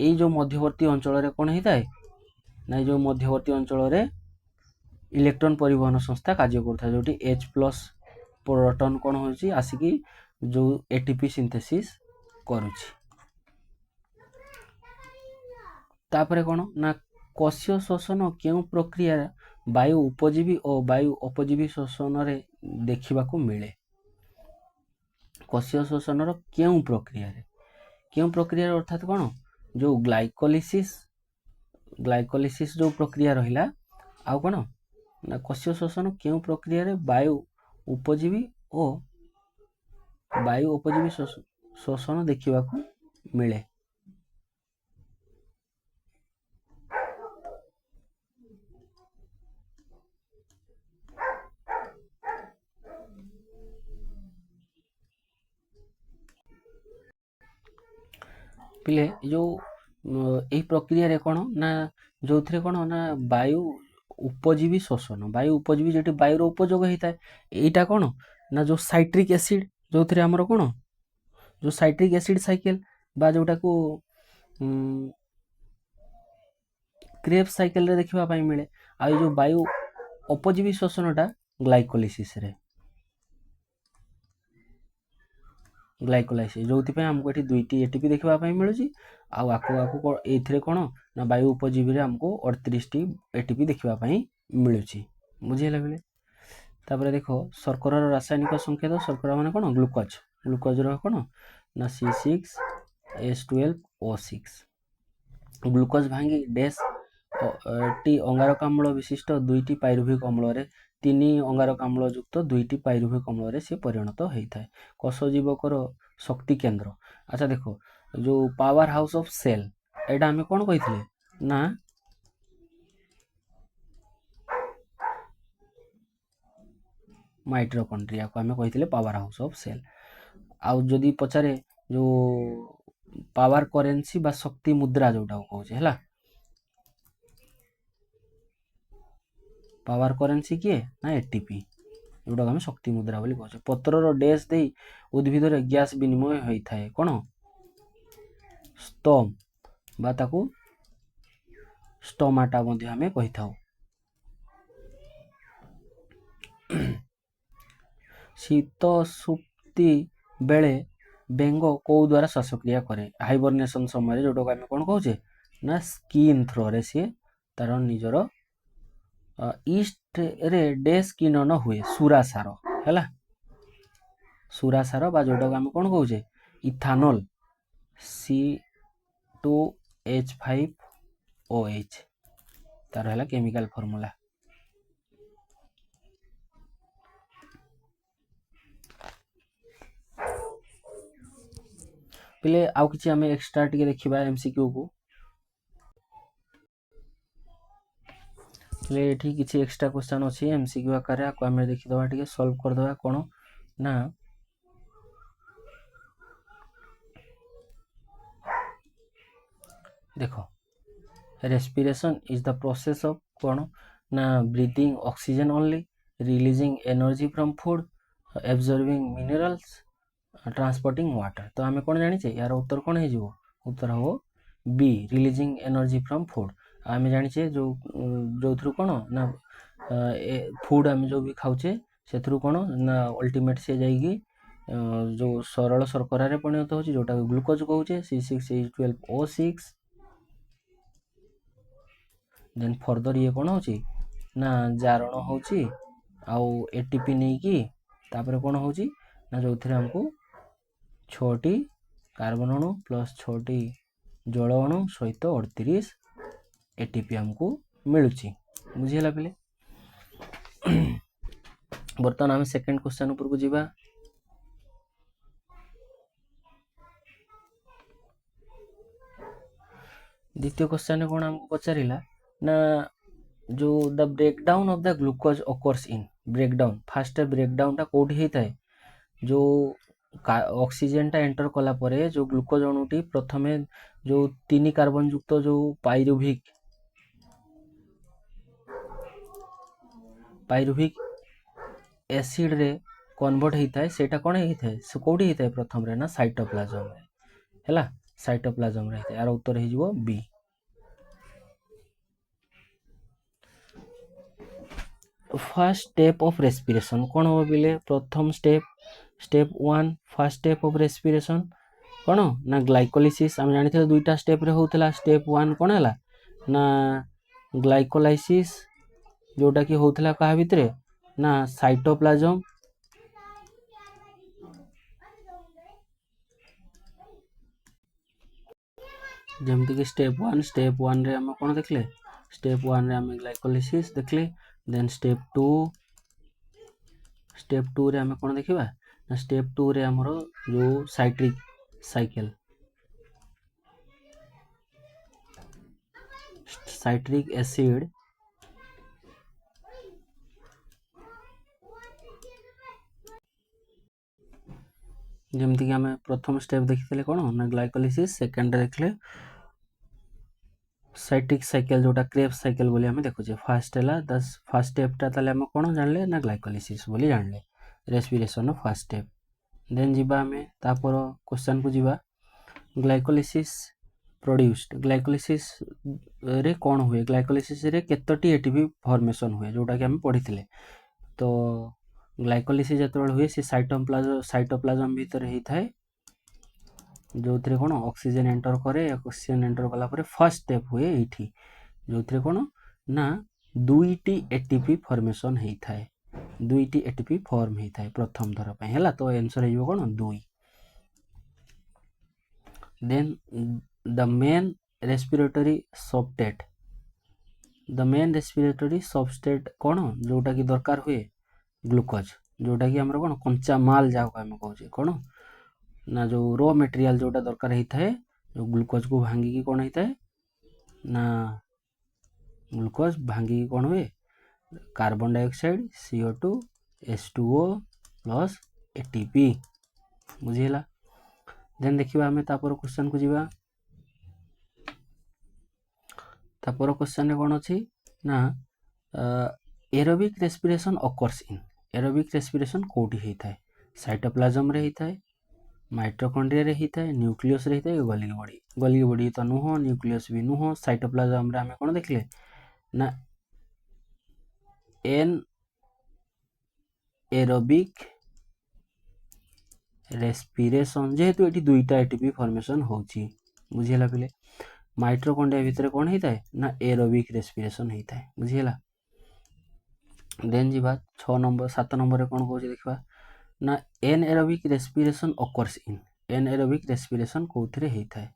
ଏଇ ଯେଉଁ ମଧ୍ୟବର୍ତ୍ତୀ ଅଞ୍ଚଳରେ କ'ଣ ହେଇଥାଏ ନା ଏଇ ଯେଉଁ ମଧ୍ୟବର୍ତ୍ତୀ ଅଞ୍ଚଳରେ ଇଲେକ୍ଟ୍ରନ୍ ପରିବହନ ସଂସ୍ଥା କାର୍ଯ୍ୟ କରୁଥାଏ, ଯେଉଁଠି H+ ପ୍ରୋଟନ୍ କ'ଣ ହେଉଛି ଆସିକି ଯେଉଁ ATP ସିନ୍ଥେସିସ୍ କରୁଛି। ତାପରେ କ'ଣ ନା କୋଷୀୟ ଶୋଷଣ କେଉଁ ପ୍ରକ୍ରିୟା ବାୟୁ ଉପଜୀବୀ ଓ ବାୟୁ ଅପଜୀବୀ ଶୋଷଣରେ ଦେଖିବାକୁ ମିଳେ? କୋଷୀୟ ଶୋଷଣର କେଉଁ ପ୍ରକ୍ରିୟାରେ ଅର୍ଥାତ୍ କ'ଣ ଯେଉଁ ଗ୍ଲାଇକୋଲିସିସ୍ ଯେଉଁ ପ୍ରକ୍ରିୟା ରହିଲା, ଆଉ କ'ଣ ନା କୋଷୀୟ ଶୋଷଣ କେଉଁ ପ୍ରକ୍ରିୟାରେ ବାୟୁ ଉପଜୀବୀ ଓ ବାୟୁ ଅପଜୀବୀ ଶୋଷଣ ଦେଖିବାକୁ ମିଳେ? ପିଲେ, ଯେଉଁ ଏହି ପ୍ରକ୍ରିୟାରେ କ'ଣ ନା ଯେଉଁଥିରେ କ'ଣ ନା ବାୟୁ ଉପଜୀବୀ ଶୋଷଣ, ବାୟୁ ଉପଜୀବୀ ଯେଠି ବାୟୁର ଉପଯୋଗ ହେଇଥାଏ, ଏଇଟା କ'ଣ ନା ଯେଉଁ ସାଇଟ୍ରିକ୍ ଏସିଡ୍, ଯେଉଁଥିରେ ଆମର କ'ଣ ଯେଉଁ ସାଇଟ୍ରିକ୍ ଏସିଡ୍ ସାଇକେଲ୍ ବା ଯେଉଁଟାକୁ କ୍ରେବ୍ ସାଇକେଲରେ ଦେଖିବା ପାଇଁ ମିଳେ। ଆଉ ଏଇ ଯେଉଁ ବାୟୁ ଅପଜୀବୀ ଶୋଷଣଟା ଗ୍ଲାଇକୋଲିସିସ୍ରେ। ଗ୍ଲାଇକୋଲାଇସିସ୍, ଯୋଉଥିପାଇଁ ଆମକୁ ଏଠି 2ଟି ATP ଦେଖିବା ପାଇଁ ମିଳୁଛି। ଆଉ ଆକୁ ଏଇଥିରେ କ'ଣ ନା ବାୟୁ ଉପଜୀବୀରେ ଆମକୁ 38ଟି ATP ଦେଖିବା ପାଇଁ ମିଳୁଛି। ବୁଝିହେଲା ବେଳେ ତାପରେ ଦେଖ ଶର୍କରାର ରାସାୟନିକ ସଂକେତ, ଶର୍କରା ମାନେ କ'ଣ ଗ୍ଲୁକୋଜ, ଗ୍ଲୁକୋଜର କ'ଣ ନା C6H12O6। ଗ୍ଲୁକୋଜ ଭାଙ୍ଗି ଡେସ୍ ଟି ଅଙ୍ଗାରକାମ୍ଳ ବିଶିଷ୍ଟ 2ଟି ପାଇରୁଭିକ ଅମ୍ଳରେ 3 ଅଙ୍ଗାରକାମ୍ଳ ଯୁକ୍ତ 2ଟି ପାଇରୁଭିକ ଅମ୍ଳରେ ସେ ପରିଣତ ହେଇଥାଏ। କୋଷ ଜୀବକର ଶକ୍ତି କେନ୍ଦ୍ର। ଆଚ୍ଛା ଦେଖ ଯୋଉ ପାୱାର ହାଉସ୍ ଅଫ୍ ସେଲ୍, ଏଇଟା ଆମେ କ'ଣ କହିଥିଲେ ନା ମାଇଟୋକଣ୍ଡ୍ରିଆକୁ ଆମେ କହିଥିଲେ ପାୱାର ହାଉସ୍ ଅଫ୍ ସେଲ୍। ଆଉ ଯଦି ପଚାରେ ଯୋଉ ପାୱାର କରେନ୍ସି ବା ଶକ୍ତି ମୁଦ୍ରା ଯୋଉଟାକୁ କହୁଛେ ହେଲା, ପାୱାର କରେନ୍ସି କିଏ ନା ATP, ଯୋଉଟାକୁ ଆମେ ଶକ୍ତି ମୁଦ୍ରା ବୋଲି କହୁଛେ। ପତ୍ରର ଡେସ୍ ଦେଇ ଉଦ୍ଭିଦରେ ଗ୍ୟାସ୍ ବିନିମୟ ହୋଇଥାଏ, କ'ଣ ସ୍ତୋମ ବା ତାକୁ ଷ୍ଟୋମାଟା ମଧ୍ୟ ଆମେ କହିଥାଉ। ଶୀତ ସୁପ୍ତି ବେଳେ ବେଙ୍ଗ କୋଉ ଦ୍ୱାରା ଶ୍ୱାସକ୍ରିୟା କରେ? ହାଇବରନେସନ୍ ସମୟରେ, ଯୋଉଟାକୁ ଆମେ କ'ଣ କହୁଛେ ନା ସ୍କିନ୍ ଥ୍ରୋରେ ସିଏ ତାର ନିଜର ଇଷ୍ଟରେ ଡେସ୍ କିନନ ହୁଏ, ସୁରାସାର ହେଲା, ସୁରାସାର ବା ଯୋଉଟାକୁ ଆମେ କ'ଣ କହୁଛେ ଇଥାନୋଲ C2H5OH ତାର ହେଲା କେମିକାଲ ଫର୍ମୁଲା। ପିଲେ ଆଉ କିଛି ଆମେ ଏକ୍ସଟ୍ରା ଟିକେ ଦେଖିବା MCQ କୁ। ହେଲେ ଏଠି କିଛି ଏକ୍ସଟ୍ରା କ୍ୱେଶ୍ଚନ୍ ଅଛି MCQ ଆକାରରେ, ଆକୁ ଆମେ ଦେଖିଦେବା, ଟିକେ ସଲ୍ଭ କରିଦେବା। କ'ଣ ନା ଦେଖ respiration is the process of କ'ଣ ନା breathing oxygen only, releasing energy from food, absorbing minerals, transporting water. ତ ଆମେ କ'ଣ ଜାଣିଛେ ୟାର ଉତ୍ତର କ'ଣ ହେଇଯିବ? ଉତ୍ତର ହେବ B, releasing energy from food. ଆମେ ଜାଣିଛେ ଯୋଉଥିରୁ କ'ଣ ନା ଫୁଡ୍ ଆମେ ଯୋଉ ବି ଖାଉଛେ ସେଥିରୁ କ'ଣ ନା ଅଲ୍ଟିମେଟ୍ ସେ ଯାଇକି ଯୋଉ ସରଳ ଶର୍କରାରେ ପରିଣତ ହେଉଛି, ଯୋଉଟାକୁ ଗ୍ଲୁକୋଜ କହୁଛେ C6H12O6। ଦେନ୍ ଫର୍ଦର ଇଏ କ'ଣ ହେଉଛି ନା ଜାରଣ ହେଉଛି, ଆଉ ATP ନେଇକି ତାପରେ କ'ଣ ହେଉଛି ନା ଯୋଉଥିରେ ଆମକୁ 6ଟି କାର୍ବନ ଅଣୁ ପ୍ଲସ୍ 6ଟି ଜଳ ଅଣୁ ସହିତ 38 ATP ଆମକୁ ମିଳୁଛି। ବୁଝିହେଲା ପିଲେ? ବର୍ତ୍ତମାନ ଆମେ ସେକେଣ୍ଡ କ୍ୱେଶ୍ଚନ୍ ଉପରକୁ ଯିବା। ଦ୍ୱିତୀୟ କ୍ୱେଶ୍ଚନରେ କ'ଣ ଆମକୁ ପଚାରିଲା ନା ଯୋଉ the breakdown of the glucose occurs in, breakdown first ବ୍ରେକଡାଉନଟା କୋଉଠି ହେଇଥାଏ? ଯୋଉ ଅକ୍ସିଜେନଟା ଏଣ୍ଟର କଲା ପରେ ଯୋଉ ଗ୍ଲୁକୋଜ ଅଣୁଟି ପ୍ରଥମେ ଯୋଉ 3 କାର୍ବନ ଯୁକ୍ତ ଯୋଉ ପାଇରୁଭିକ ଏସିଡରେ କନଭର୍ଟ ହେଇଥାଏ, ସେଇଟା କ'ଣ ହେଇଥାଏ? ସେ କୋଉଠି ହେଇଥାଏ ପ୍ରଥମରେ ନା ସାଇଟୋପ୍ଲାଜମରେ ହେଲା, ସାଇଟୋପ୍ଲାଜମରେ ହେଇଥାଏ। ଆର ଉତ୍ତର ହେଇଯିବ B। First step of respiration କ'ଣ ହେବ ପିଲେ? ପ୍ରଥମ step 1 first step of respiration କ'ଣ ନା ଗ୍ଲାଇକୋଲିସିସ୍। ଆମେ ଜାଣିଥିଲେ 2ଟା ଷ୍ଟେପ୍ରେ ହେଉଥିଲା। ଷ୍ଟେପ୍ 1 କ'ଣ ହେଲା ନା ଗ୍ଲାଇକୋଲାଇସିସ୍, ଯୋଉଟାକି ହେଉଥିଲା କାହା ଭିତରେ ନା ସାଇଟୋପ୍ଲାଜମ, ଯେମିତିକି ଷ୍ଟେପ୍ 1ରେ ଆମେ କ'ଣ ଦେଖିଲେ? ଷ୍ଟେପ୍ 1ରେ ଆମେ ଗ୍ଲାଇକୋଲିସିସ୍ ଦେଖିଲେ। ଦେନ୍ ଷ୍ଟେପ୍ 2ରେ ଆମେ କ'ଣ ଦେଖିବା ନା ଷ୍ଟେପ୍ 2ରେ ଆମର ଯୋଉ ସାଇଟ୍ରିକ୍ ଏସିଡ୍ ଯେମିତିକି ଆମେ ପ୍ରଥମ ଷ୍ଟେପ୍ ଦେଖିଥିଲେ କ'ଣ ନା ଗ୍ଲାଇକୋଲିସିସ୍, ସେକେଣ୍ଡରେ ଦେଖିଲେ ସାଇଟ୍ରିକ୍ ସାଇକେଲ, ଯୋଉଟା କ୍ରେବସ୍ ସାଇକେଲ ବୋଲି ଆମେ ଦେଖୁଛେ। ଫାର୍ଷ୍ଟ ହେଲା ଫାର୍ଷ୍ଟ ଷ୍ଟେପ୍ଟା ତାହେଲେ ଆମେ କ'ଣ ଜାଣିଲେ ନା ଗ୍ଲାଇକୋଲିସିସ୍ ବୋଲି ଜାଣିଲେ, ରେସ୍ପିରେସନ୍ର ଫାର୍ଷ୍ଟ ଷ୍ଟେପ୍। ଦେନ୍ ଯିବା ଆମେ ତାପର କ୍ୱେଶ୍ଚନ୍କୁ ଯିବା। ଗ୍ଲାଇକୋଲିସିସ୍ ପ୍ରଡ୍ୟୁସ୍ଡ, ଗ୍ଲାଇକୋଲିସିସ୍ରେ କ'ଣ ହୁଏ? ଗ୍ଲାଇକୋଲିସିସ୍ରେ କେତୋଟି ATP ଫର୍ମେସନ୍ ହୁଏ, ଯୋଉଟାକି ଆମେ ପଢ଼ିଥିଲେ। ତ ଗ୍ଲାଇକୋଲିସିସ୍ ଯେତେବେଳେ ହୁଏ ସେ ସାଇଟୋପ୍ଲାଜମ ଭିତରେ ହେଇଥାଏ। जो थे कौन ऑक्सीजन एंटर करे ऑक्सीजन एंटर कला फर्स्ट स्टेप हुए ये जो थे कौन ना दुईटी एटीपी फॉर्मेशन होता है दुईटी एटीपी फॉर्म होता है प्रथम थर पे है तो आंसर हो कौन दुई then the main respiratory substrate the main respiratory substrate कौन जोटा कि दरकार हुए ग्लूकोज जोटा कि आमर कौन कंचा माल जाको आम कहे कौन ना जो रो मटेरियल जोटा दरकार होता है जो ग्लूकोज को भांगिकी कौन होता है ना ग्लूकोज भांगिकी कौन हुए carbon dioxide CO2 H2O plus ATP बुझीला देन देखिबा हमें तापर क्वेश्चन को जीवा तापर क्वेश्चन रे कौन अछि ना aerobic respiration occurs in aerobic respiration कोठी होता है साइटोप्लाज्म रे होता है माइटोकॉन्ड्रिया रे होता है न्यूक्लियस रे होता है गोल्गी बॉडी तो नुह न्यूक्लियस भी नुह साइटोप्लाज्म रे हमें कौन देखले ना एन एरोबिक रेस्पिरेशन जेहेतु ये दुईटा एटीपी फॉर्मेशन होची बुझीला पिले माइटोकॉन्ड्रिया भितर कौन होता है ना एरोबिक रेस्पिरेशन होता है बुझीला देन जी बात 6 नंबर 7 नंबर रे कौन कहूँ देखा ना anaerobic respiration occurs in anaerobic respiration कौथिरे होता है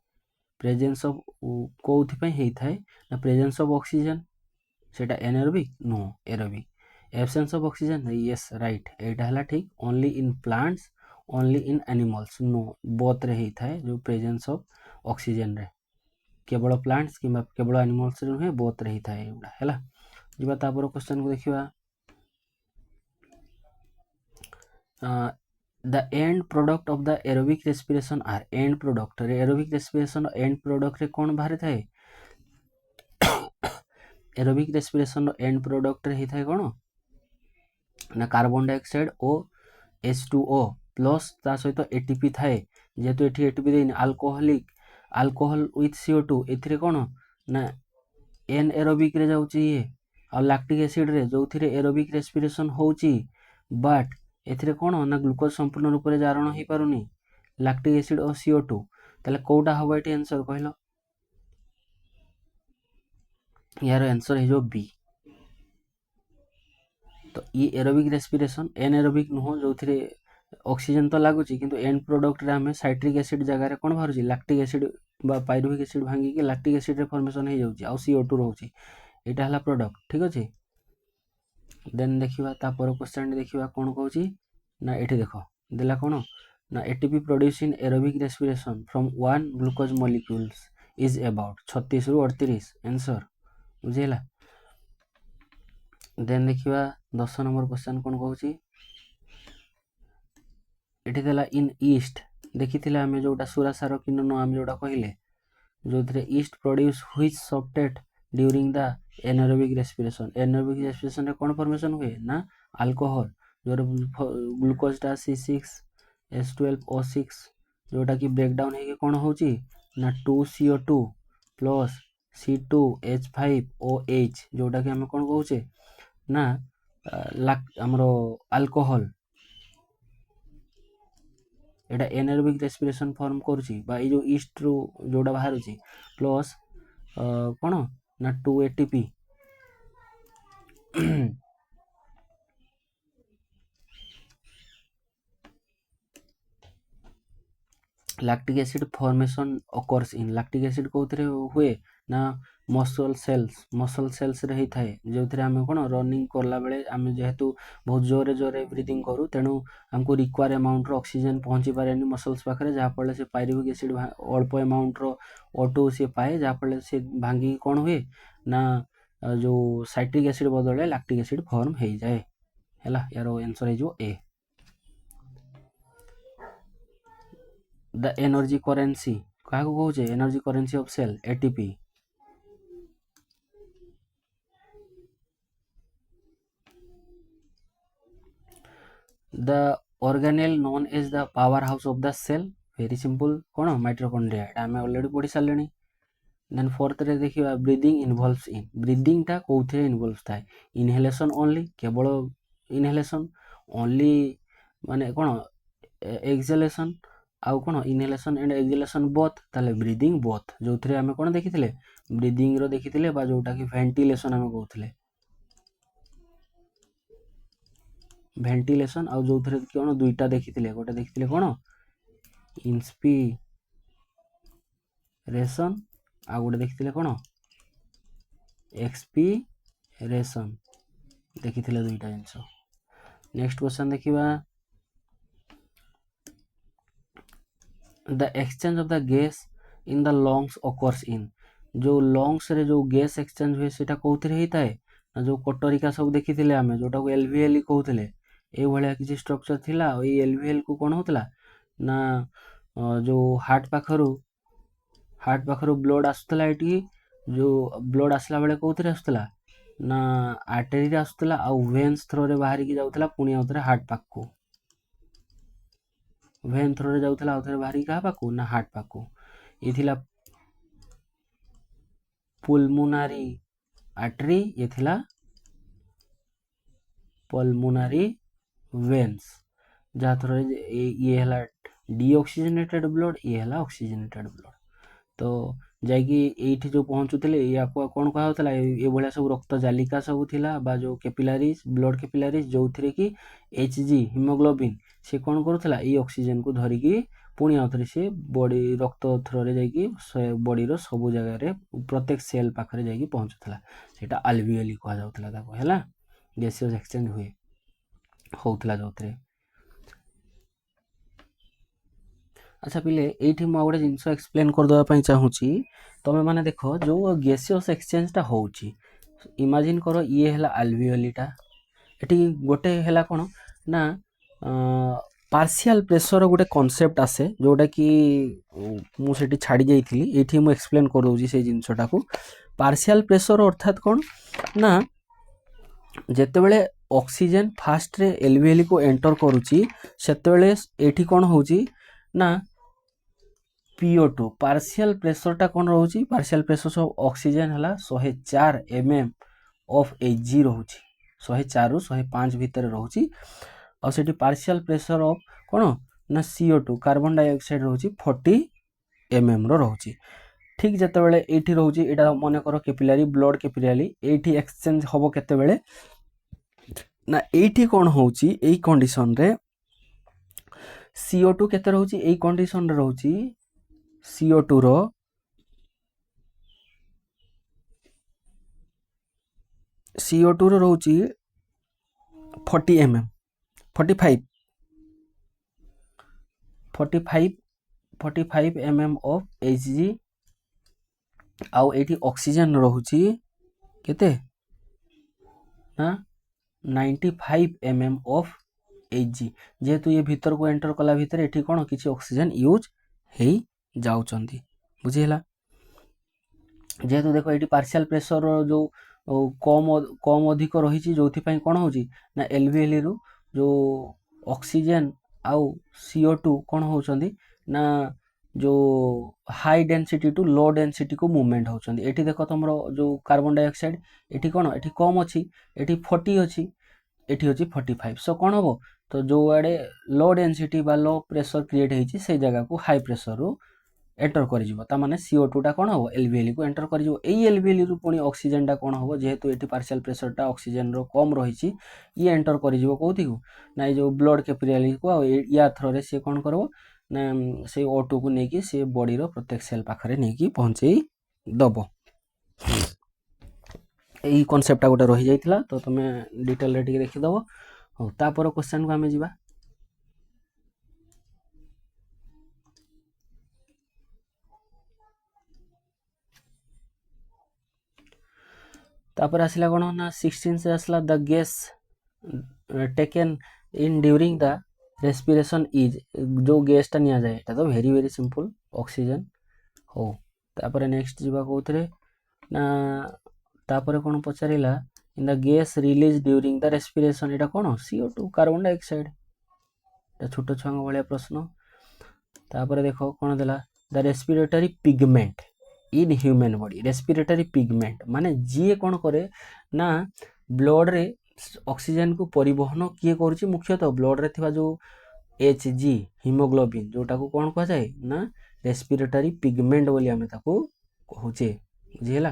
प्रेजेंस ऑफ कौथिपाई होता है ना प्रेजेंस ऑफ ऑक्सीजन सेटा anaerobic no aerobic absence of oxygen yes right एटा हला ठीक only in plants only in animals no both रे होता है जो प्रेजेंस ऑफ ऑक्सीजन रे केवल प्लांट्स कि केवल एनिमल्स रे नुहे बोथ रे होता है एगुड़ा हैला जिबा तापर क्वेश्चन को देखिबा the end product of the aerobic respiration are end product रे एरोबिक रेस्पिरेशन एंड प्रोडक्ट रे कौन बाहर थाए एरोबिक रेस्पिरेशन एंड प्रोडक्ट रे होता है कौन ना कार्बन डाइऑक्साइड और H2O प्लस ता सहित एटीपी थाए जेहेतु एटी एटीपी देनी अल्कोहलिक अल्कोहल विथ CO2 एथिरे कौन ना एन एरोबिक रे जाउची ये और लैक्टिक एसिड रे जो थिरे एरोबिक रेस्पिरेशन होउची बट एथिरे कौन ना ग्लूकोज संपूर्ण रूप से जारण हो पारुनी लैक्टिक एसिड और CO2 ताले कोटा हबो एटी आंसर कहलो यार आंसर हो बी तो ये एरोबिक रेस्पिरेशन एन एरोबिक नुह जो थे ऑक्सीजन तो लगुच किंतु एंड प्रोडक्ट रे हमें साइट्रिक एसिड जगह कौन बाहर लैक्टिक एसिड पाइरुविक एसिड भांगिकी लैक्टिक एसिड रे फॉर्मेशन हो जाउची आ CO2 रोची एटा हला प्रोडक्ट ठीक अछि देन देखिबा तापर क्वेश्चन देखिबा कोन कहूची ना एठी देखो देला कोन ना ATP produce in aerobic respiration from one glucose molecules is about 36 रु 38 आंसर बुझेला देन देखिबा 10 नंबर क्वेश्चन कोन कहूची एठी देला इन ईस्ट देखिथिला हमें जोटा सुरासार किण्वन हम जोटा कहिले जो थे east produce which substrate during the anaerobic respiration रे कौन फॉर्मेशन हुए ना अल्कोहल जो ग्लूकोजटा C6H12O6 जोटा कि ब्रेकडाउन है कौन होची ना 2CO2 प्लस C2H5OH जोटा कि हमें कौन कहूचे ना हमरो अल्कोहल एटा एनारोबिक रेस्पिरेशन फॉर्म करूची बा ई जो ईस्ट रो जोटा बाहरुची प्लस कौन ना 2 ATP lactic acid formation occurs in lactic acid कोथरे हुए ना मसल सेल्स रे होता है जो थे आम कौन रनिंग करला बेले आम जेहेतु बहुत जोरे जोरे ब्रीदिंग करूँ तेणु हमको रिक्वायर अमाउंट ऑक्सीजन पहुँची पारे मसल्स पाखे जहाँफल से पायरुविक एसिड अल्प अमाउंट O2 सी पाए जहाँफल से भांगी कौन हुए ना जो साइट्रिक एसिड बदले लैक्टिक एसिड फॉर्म हो जाए है यार आंसर हो ए द एनर्जी करेंसी क्या कहूचे energy currency of cell ATP the organelle known as the power house of the cell very simple कौन माइटोकॉन्ड्रिया आम ऑलरेडी पढ़ी सारे देन फोर्थ रे देखिए ब्रीदिंग इनवॉल्व्स इन ब्रीदिंग टा कोथे इनवॉल्व थाए इनहेलेशन ओनली केवल इनहेलेशन ओनली माने कौन एक्सहेलेशन आउ कौन इनहेलेशन एंड एक्सहेलेशन बोथ ताले ब्रीदिंग बोथ जो थे आम कौन देखी ब्रीदिंग रो देखी जोटा कि वेंटिलेशन आम कहते वेंटिलेशन आउ जो थे कौन दुईटा देखी गोटे देखी कौन इंस्पिरेशन आ गोटे देखी कौन एक्सपीरेशन देखी दुईटा जिनस। नेक्स्ट क्वेश्चन देखिबा the exchange of the gas in the lungs occurs in जो लंग्स रे जो गैस एक्सचेंज हुए सेटा कोउथिरे हेताए ना जो कोटरिका सब देखिथिले आमे जोटा को एलवीएल कहउथिले ए भलिया किछि स्ट्रक्चर थिला ए एलवीएल को कोन होतला ना जो हार्ट पाखरु ब्लड आसुतला एटी जो ब्लड आसला बेले कोउथिरे आसुतला ना आर्टरी रे आसुतला आ वेन्स थ्रो रे बाहरी की जाउतला पुनी आउथरे हार्ट पाखको वेन थ्रो रे जाउथला आउथरे बाहरी का पाखको ना हार्ट पाखको ये थिला पुलमुनारी आर्टरी ये थिला पल्मोनारी वेन्स जहाँ थ्रो ये हला डीऑक्सीजनेटेड ब्लड ये हला ऑक्सीजनेटेड ब्लड तो जाइकी एठी जो पहुँचुଥିଲେ या कौन कहउतला ए भलिया सब रक्त जालिका सब थिला बा जो कैपिलारीज ब्लड कैपिलारीज जो थिरे कि एचजी हिमोग्लोबिन से कौन करूथला ए ऑक्सीजन को धरिकी पुणी आउथरे से बॉडी रक्त थ्रो रे जाइकी बॉडी रो सब जगह रे प्रत्येक सेल पाखरे जाइकी पहुँचुथला सेटा अल्वियोली कहा जाउथला ताको हैला गैसियस एक्सचेंज हुए होउथला जोथरे। अच्छा पिले एठी मु गोटे जिनस एक्सप्लेन कर दवा पई चाहूची तमे माने देखो जो गैसियस एक्सचेंज टा होउची इमेजिन करो ये हला अल्वियोलीटा एठी गोटे हला कोन ना पार्शियल प्रेशर गोटे कॉन्सेप्ट आसे जोटा कि मु सेठी छाड़ी जाइथिली एठी मु एक्सप्लेन कर दोउची से जिनसटा को पार्शियल प्रेशर अर्थात कोन ना जेते बेले ऑक्सीजन फास्ट रे एलवीएल को एंटर करूची सेते बेले एठी कोन होउची ना PO2 पार्शियल प्रेशर टा कोन रहउची पार्शियल प्रेशर ऑफ ऑक्सीजन हला 104 mm ऑफ Hg रहउची 104 रु 105 भीतर रहउची और सेठी पार्शियल प्रेशर ऑफ कोन ना CO2 कार्बन डाइऑक्साइड रहउची 40 mm रो रहउची ठीक जते बेले एठी रहउची एटा माने करो कैपिलरी ब्लड कैपिलरी एठी एक्सचेंज होबो केते बेले ना एठी कोन होउची एई कंडीशन रे CO2 केते रहउची एई कंडीशन रे रहउची CO2 रो रहउची 40 mm 45 mm ऑफ Hg आउ एठी ऑक्सीजन रहउची केते ना 95 mm ऑफ Hg जेहेतु ये भीतर को एंटर कला भीतर एठी कोन किछि ऑक्सीजन यूज हेई जाउचंदी बुझिला जेहेतु देखो एठी पार्शियल प्रेशर जो कम अधिक रही जो कौन हो ना एलवीएल रु जो ऑक्सीजन आउ CO2 कौन होउचंदी ना जो high density to low density को मूवमेंट होउचंदी एठी देखो तुमरो जो कार्बन डाइऑक्साइड एठी कौन एठी कम अछि एठी 40 अछि एठी होची 45 सो कौन होबो तो जो आड़े लो डेंसिटी बा लो प्रेशर क्रिएट हेची से जगह को हाई प्रेशर रु एंटर कर जिवो ता माने CO2 टा कोन हो एलवीएल को एंटर कर जिवो एई एलवीएल रु पुनी ऑक्सीजन टा कोन हो जेहेतु एठी पार्शियल प्रेशर टा ऑक्सीजन रो कम रहिची ये एंटर कर जिवो कोथि को ना जो ब्लड कैपिलरी को या थ्रो रे से कोन करबो ना से O2 को नेकी से बॉडी रो प्रत्येक सेल पाखरे नेकी पहुंचेई दबो एई कांसेप्ट गोटे रही जाइतिला तो तमे डिटेल रे देखि दबो हो तापर क्वेश्चन को हमें जिबा तापर आसला कोन ना 16 से आसला the gas taken in during the respiration is जो गैस टा निया जाए एटा तो वेरी सिंपल ऑक्सीजन हो तापर नेक्स्ट जिबा कोथरे ना तापर कोन पचारिला in the gas release during the respiration एटा कोन CO2 कार्बन डाइऑक्साइड एटा छोटो छंग वाला प्रश्न तापर देखो कोन देला the respiratory pigment in human body respiratory pigment माने जी कौन करे ना ब्लड रे ऑक्सीजन को परिवहन किए करूची मुख्यतः ब्लड रे थिबा जो Hg ହିମୋଗ୍ଲୋବିନ୍ जोटाको कौन कह जाए ना रेस्पिरेटरी पिगमेंट बोली आमे ताको कहूचे बुझिहेला।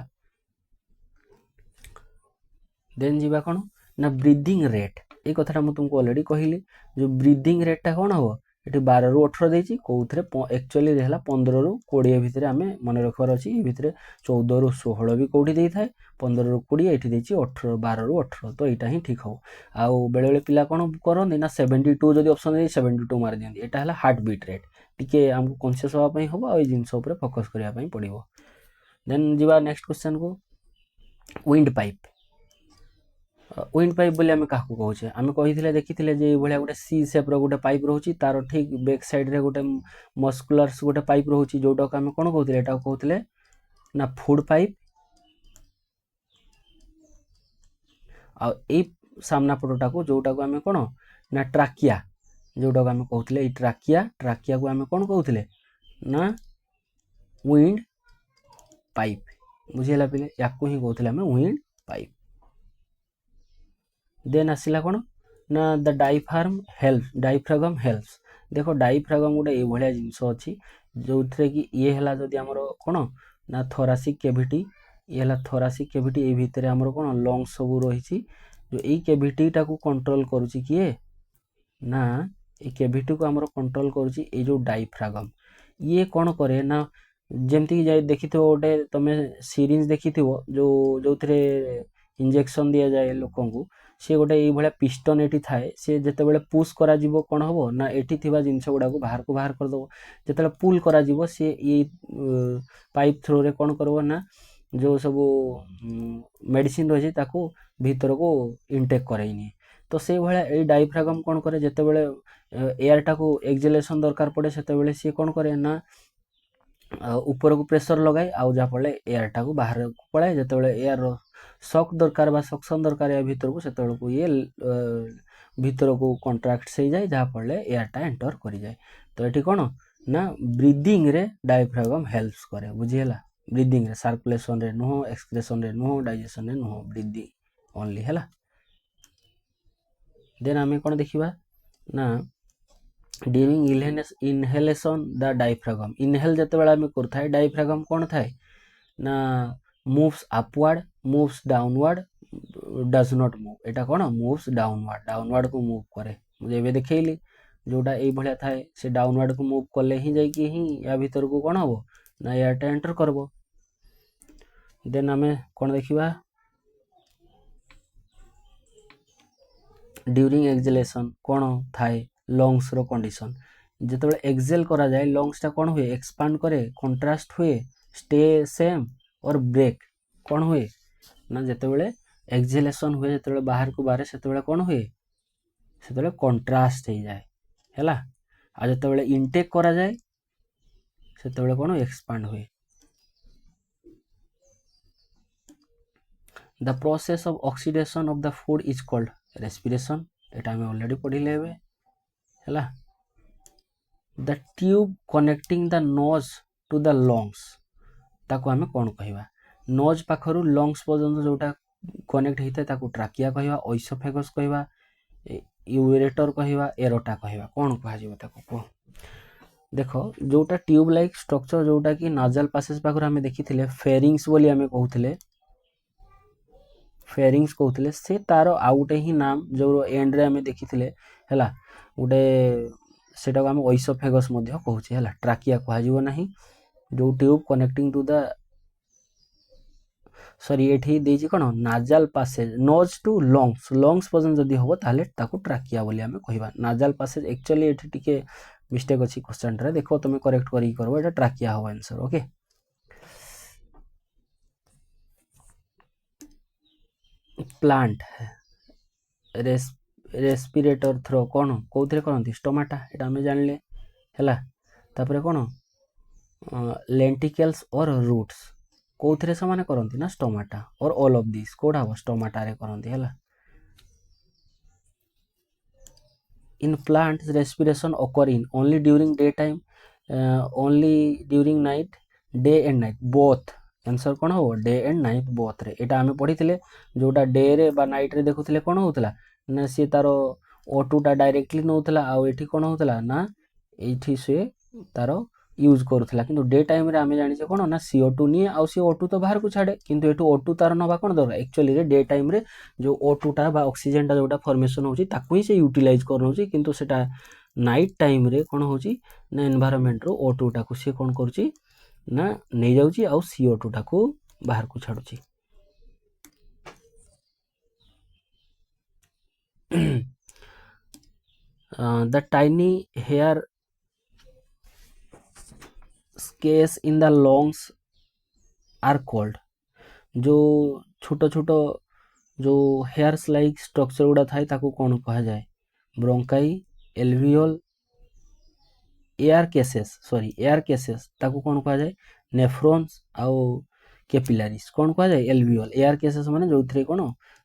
देन जीवा कौन ना ब्रीदिंग रेट ये कथाटा मुझे तुमको ऑलरेडी कहली जो ब्रीदिंग रेटा कौन हम ये 12 ରୁ 18 देती कौन एक्चुअली है 15 ରୁ 20 भितर आम मन रखबार अच्छी भितर 14 ରୁ 16 भी कौटी दे था 15 ରୁ 20 ये 18 12 ରୁ 18 तो यहाँ ही ठीक हो आउ बेले बेले पिला कौन करते ना 72 जब ऑप्शन दे 72 मार दिखती यहाँ है हार्ट बीट रेट टी आमको कनसीयस हाँपाई हम आ जिनस फोकस करने पड़ो। देन जी नेक्स्ट क्वेश्चन को विंड पाइप विंड पाइप बोली आम क्या कहे आम कही देखी भाया गोटे सी सेप्र गोटे पाइप रोचे तार ठीक बैक साइड रे गोटे मस्कुलर्स गोटे पाइप रोचे जोटा को आम कौन कहते कहते ना फूड पाइप आ सामना पटटा को जोटा को आम कौन ना ट्राकिया जोटा को आम कहते ट्राकिया ट्राकिया को आम कौन कहते ना विंड पाइप बुझेगा पे या ही कहते आम विंड पाइप। देन आसला कौन ना द डाइफ्रागम हेल्प्स देख डाइफ्रागम गोटे ये जिनस अच्छी जो थे कि ये है जदि आमर कौन ना थोरासिक कैविटी ये है थोरासिक कैविटी ये भितर आमर कौन लंग्स सब रही जो यही कैविटीटा को कंट्रोल करुच्ची किए ना ये कैविटी को आमर कंट्रोल करुच्ची ये जो डाइफ्रागम ये कौन करे ना जमती देखी गोटे तुम सीरीज देखी जो थे इंजेक्शन दि जाए लोक को सी गोटे ये पिस्टन ये थाए सी जिते पुश करा कौन हम ना ये जिनस गुड़ा को बाहर करदेव जो पुल करा सी ये पाइप थ्रो रे कौन कर ना जो सब मेडिसिन रही भीतर को इनटेक करनी तो से भाया ये डाइफ्रागम कौन करे जिते एयर टाको एक्सहेलेशन दरकार पड़े से सी कौन करे ना ऊपर को प्रेशर लगाए आउ जहाँफल एयर टाको बाहर पलाए जो एयर शॉक दरकार बा सक्शन दरकार या भीतर को से ये भीतर को कंट्राक्ट से जाए जहाँफल एयरटा एंटर कर जाए तो ये कौन ना ब्रीदिंग रे डायफ्रागम हेल्प्स करे बुझीगला ब्रीदिंग रे सर्कुलेशन रे नुह एक्सक्रेशन रे नुह डाइजेशन रे नुह ब्रीदिंग ओनली है। देन आम कौन देखा ना during inhalation the diaphragm inhale जिते आम कर डायफ्रागम कौन थाए ना moves upward moves downward does not move एटा कौन मूव्स डाउनवर्ड को मूव करे मुझे देखली जोटा ये भाया थाए से डाउनवर्ड को मूव कले ही जाकि ही या भीतर को कौन हम ना एयरटा एंटर करब। देन आम कौन देखा ड्यूरिंग एक्सहेलेशन कौन थाए लंग्स रो कंडीशन जिते एक्सहेल करा जाए लंग्स टा कौन हुए एक्सपांड करे कंट्रास्ट हुए स्टे सेम और ब्रेक कौन हुए ना जिते एक्सहेलेशन हुए जिते बाहर को बाहर से कौन हुए से कंट्रास्ट हो जाए है आ जिते इनटेक करा जाए से कौन एक्सपांड हुए। The process of oxidation of the food is called respiration एटा हमें ऑलरेडी पढ़िले है। The tube connecting the nose to the lungs ताको आमे कौन कहवा नोज पाखरु लंग्स पर्यंत जोटा कनेक्ट होता है ट्राकिया कहवा ओइसोफेगस कहवा यूरेटर कहवा एरोटा कहवा कौन कह देख जोटा ट्यूब लाइक स्ट्रक्चर जोटा कि नाजल पासेज पाखर आमे देखी फेरिंग्स बोली आमे कहूले फेरिंग्स कहते से तार आउ गोटे ही नाम जो एंड रे आमे देखी है गोटे सेटा को आम ओइसोफेगस कहूचे है ट्राकिया कह ना जो tube connecting to the sorry ये कौन nasal passage nose to lungs पर्यंत जदि हम ताले ताको ट्राकिया बोली आमे कहबा नाजाल पासेज एक्चुअली ये टिके मिस्टेक अच्छी क्वेश्चन रे देखो तुम करेक्ट करी करबो एटा ट्राकिया हो answer okay. Plant respirator through कौन कौन करती स्टोमाटा ये आम जानले है तापर कौन लेंटिकल्स और रूट्स कौन से माने करती ना स्टोमाटा और ऑल ऑफ दिस कौड़ा हम स्टोमाटा रे करती है। In plant respiration occur in only during day time only during night day and night both answer कौन हो डे एंड नाइट बोथ रे एटा आमे पढ़ी जोटा डे रे बा नाइट रे देखुले कौन होता ना सी तार O2ଟା ଡାଇରେକ୍ଟଲି ନେଉଥିଲା, ଆଉ ଏଠି କ'ଣ ହେଉଥିଲା ନା ଏଇଠି ସେ ତାର ୟୁଜ୍ କରୁଥିଲା। କିନ୍ତୁ ଡେ ଟାଇମ୍ରେ ଆମେ ଜାଣିଛେ କ'ଣ ନା CO2 ନିଏ ଆଉ ସେ O2 ତ ବାହାରକୁ ଛାଡ଼େ, କିନ୍ତୁ ଏଠୁ O2 ତାର ନେବା କ'ଣ ଦରକାର, ଆକ୍ଚୁଆଲିରେ ଡେ ଟାଇମ୍ରେ ଯେଉଁ O2ଟା ବା ଅକ୍ସିଜେନଟା ଯେଉଁଟା ଫର୍ମେସନ୍ ହେଉଛି ତାକୁ ହିଁ ସେ ୟୁଟିଲାଇଜ୍ କରିନେଉଛି, କିନ୍ତୁ ସେଇଟା ନାଇଟ୍ ଟାଇମ୍ରେ କ'ଣ ହେଉଛି ନା ଏନଭାରମେଣ୍ଟରୁ O2ଟାକୁ ସିଏ କ'ଣ କରୁଛି ନା ନେଇଯାଉଛି ଆଉ CO2ଟାକୁ ବାହାରକୁ ଛାଡ଼ୁଛି। The tiny hair scales in the lungs are called, जो ଛୋଟ ଛୋଟ ଯେଉଁ ହେୟାର୍ସ ଲାଇକ୍ ଷ୍ଟ୍ରକ୍ଚର ଗୁଡ଼ା ଥାଏ ତାକୁ କ'ଣ କୁହାଯାଏ, ବ୍ରୋଙ୍କାଇ, ଏଲଭିଓଲ, ଏୟାର କେସେସ୍ ତାକୁ କ'ଣ କୁହାଯାଏ, ନେଫ୍ରୋନ୍ସ ଆଉ କେପିଲାରିସ୍ କ'ଣ କୁହାଯାଏ, ଏଲଭିଓଲ। ଏୟାର କେସେସ୍ ମାନେ ଯେଉଁଥିରେ କ'ଣ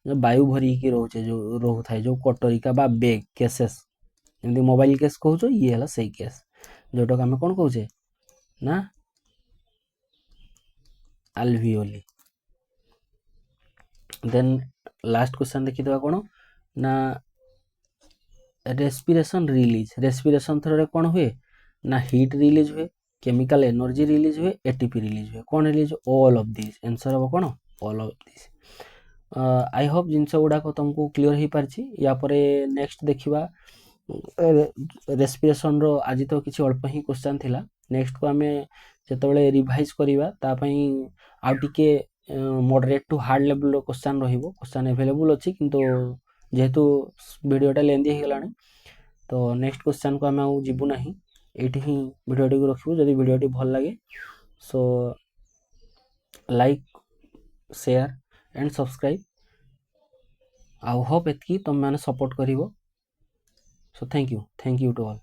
ବାୟୁ ଭରିକି ରହୁଛେ, ଯେଉଁ ରହୁଥାଏ ଯେଉଁ କଟରିକା ବା ବେଗ୍ କେସେସ୍, ଯେମିତି ମୋବାଇଲ କେସ୍ କହୁଛ, ଇଏ ହେଲା ସେଇ କେସ୍ ଯେଉଁଟାକୁ ଆମେ କ'ଣ କହୁଛେ ନା ଆଲଭିଓଲି। ଦେନ୍ ଲାଷ୍ଟ କ୍ୱେଶ୍ଚନ୍ ଦେଖିଦେବା କ'ଣ ନା ରେସ୍ପିରେସନ୍ ଥ୍ରୋରେ କ'ଣ ହୁଏ ନା ହିଟ୍ ରିଲିଜ୍ ହୁଏ, କେମିକାଲ ଏନର୍ଜି ରିଲିଜ୍ ହୁଏ, ATP ରିଲିଜ୍ ହୁଏ। କ'ଣ release? All of this. Answer ହେବ କ'ଣ? All of this. I hope ଜିନିଷ ଗୁଡ଼ାକ ତୁମକୁ କ୍ଲିଅର୍ ହେଇପାରିଛି। ୟା ପରେ ନେକ୍ସଟ ଦେଖିବା ରେସ୍ପିରେସନ୍ର। ଆଜି ତ କିଛି ଅଳ୍ପ ହିଁ କ୍ୱେଶ୍ଚନ୍ ଥିଲା, ନେକ୍ସଟକୁ ଆମେ ଯେତେବେଳେ ରିଭାଇଜ୍ କରିବା ତା ପାଇଁ ଆଉ ଟିକେ ମଡରେଟ୍ ଟୁ ହାର୍ଡ଼ ଲେଭେଲ୍ର କ୍ୱେଶ୍ଚନ୍ ରହିବ। କ୍ୱେଶ୍ଚନ୍ ଆଭେଲେବୁଲ୍ ଅଛି, କିନ୍ତୁ ଯେହେତୁ ଭିଡ଼ିଓଟା ଲେନ୍ଦି ହେଇଗଲାଣି ତ ନେକ୍ସଟ କ୍ୱେଶ୍ଚନ୍କୁ ଆମେ ଆଉ ଯିବୁ ନାହିଁ, ଏଇଠି ହିଁ ଭିଡ଼ିଓଟିକୁ ରଖିବୁ। ଯଦି ଭିଡ଼ିଓଟି ଭଲ ଲାଗେ so like, share and subscribe. ଆଉ ହୋପ୍ ଏତିକି ତୁମେମାନେ ସପୋର୍ଟ କରିବ। So thank you to all.